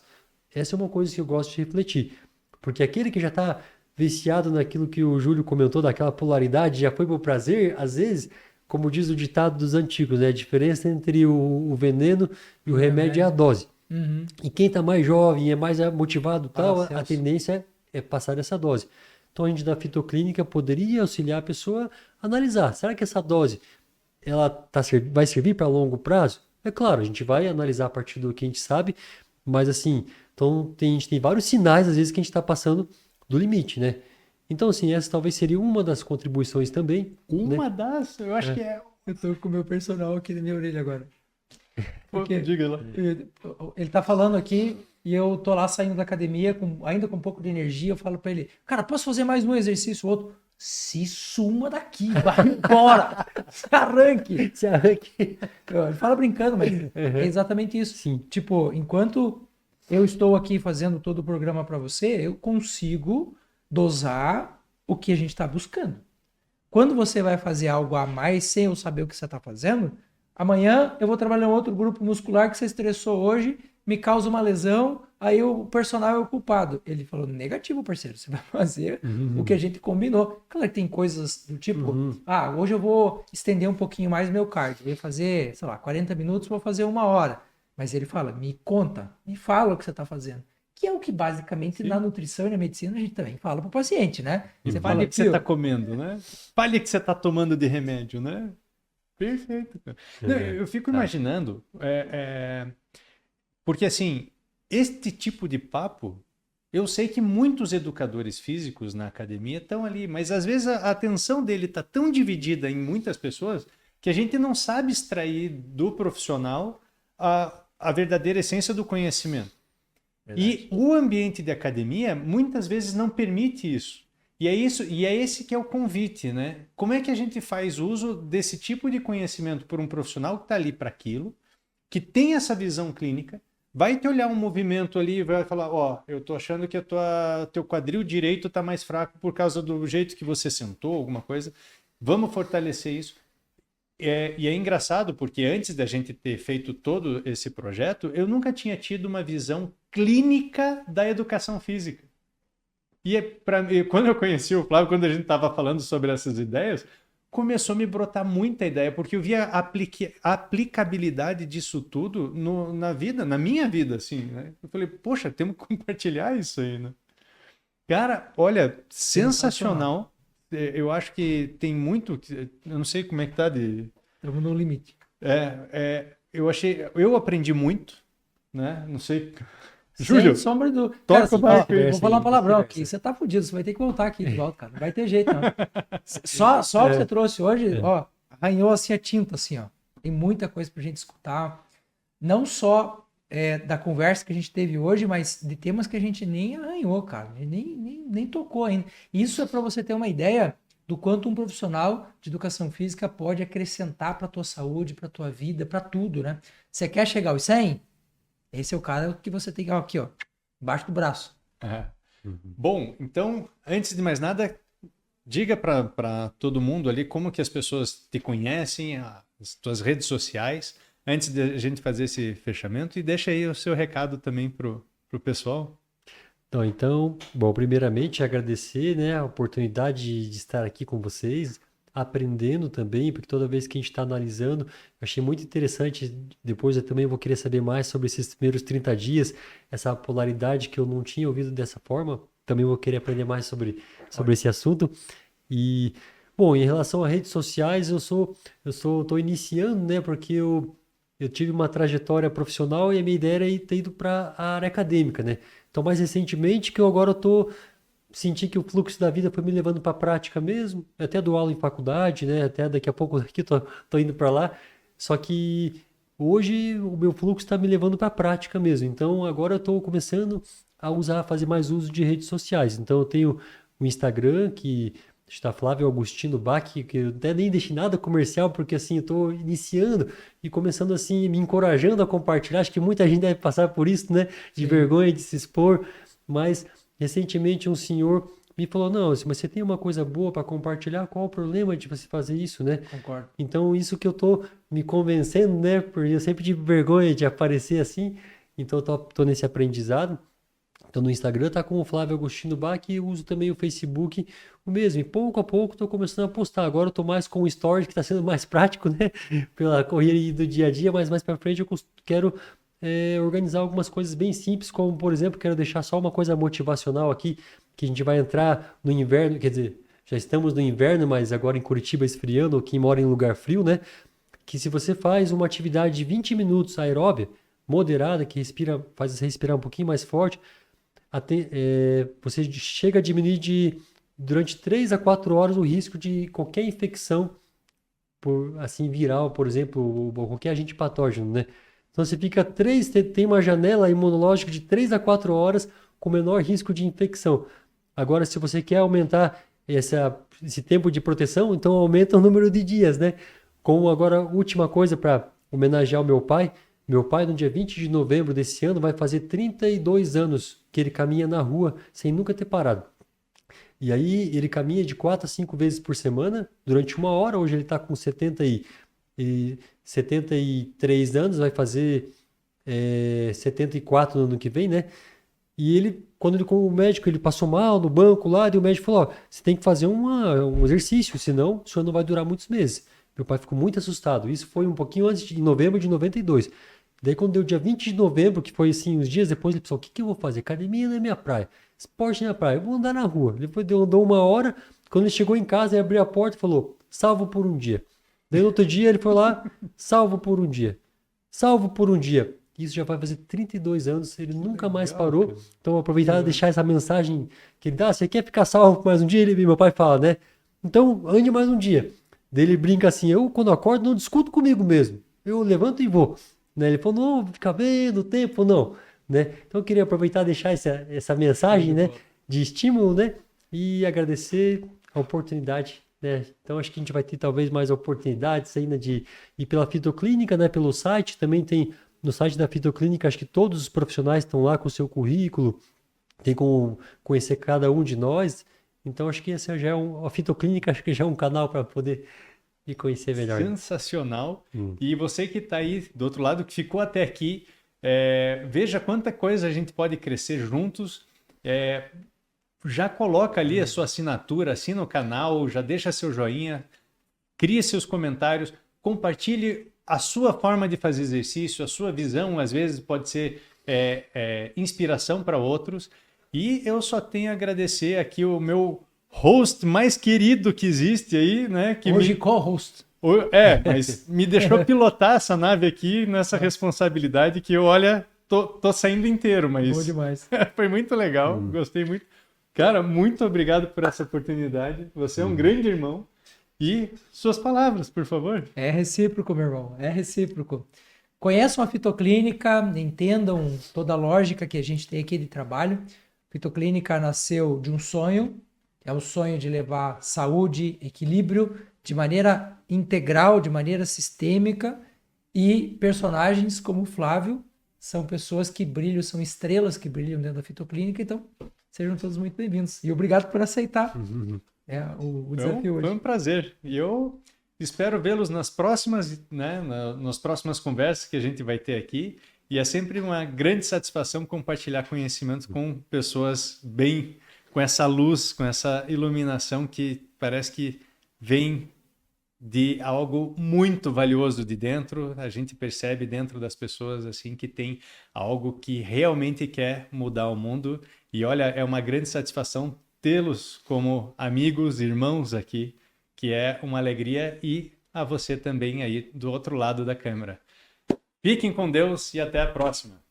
Essa é uma coisa que eu gosto de refletir. Porque aquele que já está viciado naquilo que o Júlio comentou, daquela polaridade, já foi por prazer, às vezes, como diz o ditado dos antigos, né? A diferença entre o veneno e o remédio é a dose. Uhum. E quem está mais jovem, é mais motivado, tal, a Celso. tendência é passar essa dose. Então a gente da fitoclínica poderia auxiliar a pessoa a analisar, será que essa dose vai servir para longo prazo? É claro, a gente vai analisar a partir do que a gente sabe, mas assim, então a gente tem vários sinais às vezes que a gente está passando do limite, né? Então assim, essa talvez seria uma das contribuições também, né? Uma das, eu acho que é. Eu tô com o meu personal aqui na minha orelha agora. Pô, Porque diga lá. ele tá falando aqui e eu tô lá saindo da academia ainda com um pouco de energia. Eu falo pra ele, cara, posso fazer mais um exercício? O outro, se suma daqui, vai embora, se arranque. Se arranque. Ele fala brincando, mas é exatamente isso. Sim. Tipo, enquanto eu estou aqui fazendo todo o programa para você, eu consigo dosar o que a gente está buscando. Quando você vai fazer algo a mais sem eu saber o que você está fazendo, amanhã eu vou trabalhar em outro grupo muscular que você estressou hoje, me causa uma lesão, aí o personal é o culpado. Ele falou, negativo, parceiro, você vai fazer o que a gente combinou. Claro que tem coisas do tipo, hoje eu vou estender um pouquinho mais meu cardio, eu vou fazer, sei lá, 40 minutos, vou fazer 1 hora. Mas ele fala, me conta, me fala o que você está fazendo. Que é o que basicamente na nutrição e na medicina a gente também fala para o paciente, né? E Você fale fala o que você está comendo, né? Fale o que você está tomando de remédio, né? Perfeito. Cara. Não, eu fico imaginando, porque assim, este tipo de papo, eu sei que muitos educadores físicos na academia estão ali, mas às vezes a atenção dele está tão dividida em muitas pessoas que a gente não sabe extrair do profissional a verdadeira essência do conhecimento. Verdade. E o ambiente de academia muitas vezes não permite isso. E é esse que é o convite, né? Como é que a gente faz uso desse tipo de conhecimento por um profissional que está ali para aquilo, que tem essa visão clínica, vai te olhar um movimento ali e vai falar, eu tô achando que teu quadril direito está mais fraco por causa do jeito que você sentou, alguma coisa. Vamos fortalecer isso. E é engraçado porque antes da gente ter feito todo esse projeto, eu nunca tinha tido uma visão clínica da educação física. E quando eu conheci o Flávio, quando a gente estava falando sobre essas ideias, começou a me brotar muita ideia, porque eu via a aplicabilidade disso tudo na minha vida, assim, né? Eu falei, poxa, temos que compartilhar isso aí, né? Cara, olha, sensacional. Eu acho que tem muito, eu não sei como é que tá Estamos no limite. Eu aprendi muito, né? Não sei. Júlio, Sem sombra do... toca Cara, o barco aí. vou falar um palavrão aqui. Você tá fudido, você vai ter que voltar aqui de volta, cara. Não vai ter jeito, não. Só o que você trouxe hoje, ó, arranhou assim a tinta, assim, ó. Tem muita coisa pra gente escutar. Não só da conversa que a gente teve hoje, mas de temas que a gente nem arranhou, cara. Nem tocou ainda. Isso é para você ter uma ideia do quanto um profissional de educação física pode acrescentar para tua saúde, para tua vida, para tudo, né? Você quer chegar aos 100? Esse é o cara que você tem aqui, ó, embaixo do braço. Bom, então, antes de mais nada, diga para todo mundo ali como que as pessoas te conhecem, as tuas redes sociais, antes de a gente fazer esse fechamento, e deixa aí o seu recado também pro pessoal. Então, bom, primeiramente agradecer, né, a oportunidade de estar aqui com vocês, aprendendo também, porque toda vez que a gente está analisando, eu achei muito interessante. Depois eu também vou querer saber mais sobre esses primeiros 30 dias, essa polaridade que eu não tinha ouvido dessa forma. Também vou querer aprender mais sobre esse assunto. E, bom, em relação a redes sociais, tô iniciando, né, porque eu tive uma trajetória profissional e a minha ideia era ter ido para a área acadêmica, né? Então, mais recentemente que eu agora senti que o fluxo da vida foi me levando para a prática mesmo. Eu até dou aula em faculdade, né? Até daqui a pouco aqui tô indo para lá. Só que hoje o meu fluxo está me levando para a prática mesmo. Então, agora eu estou começando a fazer mais uso de redes sociais. Então, eu tenho o Instagram, que está Flávio Augustino Bach, que eu até nem deixei nada comercial, porque assim, eu estou iniciando e começando assim, me encorajando a compartilhar. Acho que muita gente deve passar por isso, né? De vergonha de se expor, mas recentemente um senhor me falou, não, mas você tem uma coisa boa para compartilhar, qual o problema de você fazer isso, né? Concordo. Então, isso que eu estou me convencendo, né? Porque eu sempre tive vergonha de aparecer assim, então eu tô nesse aprendizado. Então, no Instagram tá com o Flávio Agostino Bach e uso também o Facebook o mesmo. E pouco a pouco estou começando a postar. Agora eu tô mais com o Stories, que está sendo mais prático, né? Pela correria do dia a dia, mas mais para frente eu quero organizar algumas coisas bem simples, como, por exemplo, quero deixar só uma coisa motivacional aqui, que a gente vai entrar no inverno, quer dizer, já estamos no inverno, mas agora em Curitiba esfriando, ou quem mora em lugar frio, né? Que se você faz uma atividade de 20 minutos aeróbia, moderada, que faz você respirar um pouquinho mais forte, você chega a diminuir durante 3 a 4 horas o risco de qualquer infecção viral, por exemplo, ou qualquer agente patógeno, né? Então você tem uma janela imunológica de 3 a 4 horas com menor risco de infecção. Agora, se você quer aumentar esse tempo de proteção, então aumenta o número de dias, né? Como agora, última coisa para homenagear o meu pai. Meu pai, no dia 20 de novembro desse ano, vai fazer 32 anos que ele caminha na rua sem nunca ter parado. E aí ele caminha de 4 a 5 vezes por semana, durante 1 hora. Hoje ele está com 73 anos, vai fazer 74 no ano que vem, né? E ele, com o médico, ele passou mal no banco lá, e o médico falou, ó, você tem que fazer um exercício, senão o senhor não vai durar muitos meses. Meu pai ficou muito assustado. Isso foi um pouquinho antes, em novembro de 92. Daí, quando deu dia 20 de novembro, que foi assim, uns dias depois, ele pensou, o que eu vou fazer? Academia não é minha praia, esporte não é minha praia, eu vou andar na rua. Depois andou 1 hora, quando ele chegou em casa, ele abriu a porta e falou, salvo por um dia. Daí, no outro dia, ele foi lá, salvo por um dia. Salvo por um dia. Isso já vai fazer 32 anos, ele nunca mais parou. Cara. Então, aproveitar e deixar essa mensagem que ele dá, você quer ficar salvo por mais um dia? Meu pai fala, né? Então, ande mais um dia. Daí ele brinca assim, eu quando acordo não discuto comigo mesmo, eu levanto e vou. Né? Ele falou, não, vou ficar vendo o tempo, não. Né? Então eu queria aproveitar e deixar essa mensagem, né, de estímulo, né, e agradecer a oportunidade. Né? Então acho que a gente vai ter talvez mais oportunidades ainda de ir pela Fitoclínica, né, pelo site. Também tem no site da Fitoclínica, acho que todos os profissionais estão lá com o seu currículo, tem como conhecer cada um de nós. Então acho que esse já a Fitoclínica, acho que já é um canal para poder me conhecer melhor. Sensacional. E você que está aí do outro lado, que ficou até aqui, veja quanta coisa a gente pode crescer juntos. Já coloca ali a sua assinatura, assina o canal, já deixa seu joinha, crie seus comentários, compartilhe a sua forma de fazer exercício, a sua visão, às vezes pode ser inspiração para outros. E eu só tenho a agradecer aqui o meu host mais querido que existe aí, né? Hoje co-host. Mas me deixou pilotar essa nave aqui nessa responsabilidade que eu, olha, tô saindo inteiro, mas Bom demais. foi muito legal, gostei muito. Cara, muito obrigado por essa oportunidade. Você é um grande irmão. E suas palavras, por favor. É recíproco, meu irmão, é recíproco. Conheçam a Fitoclínica, entendam toda a lógica que a gente tem aqui de trabalho. A Fitoclínica nasceu de um sonho, é o sonho de levar saúde, equilíbrio, de maneira integral, de maneira sistêmica, e personagens como o Flávio são pessoas que brilham, são estrelas que brilham dentro da Fitoclínica, então sejam todos muito bem-vindos. E obrigado por aceitar o desafio hoje. Foi um prazer. E eu espero vê-los nas próximas, né, nas próximas conversas que a gente vai ter aqui. E é sempre uma grande satisfação compartilhar conhecimentos com pessoas bem, com essa luz, com essa iluminação que parece que vem de algo muito valioso de dentro. A gente percebe dentro das pessoas assim que tem algo que realmente quer mudar o mundo. E olha, é uma grande satisfação tê-los como amigos, irmãos aqui, que é uma alegria, e a você também aí do outro lado da câmera. Fiquem com Deus e até a próxima.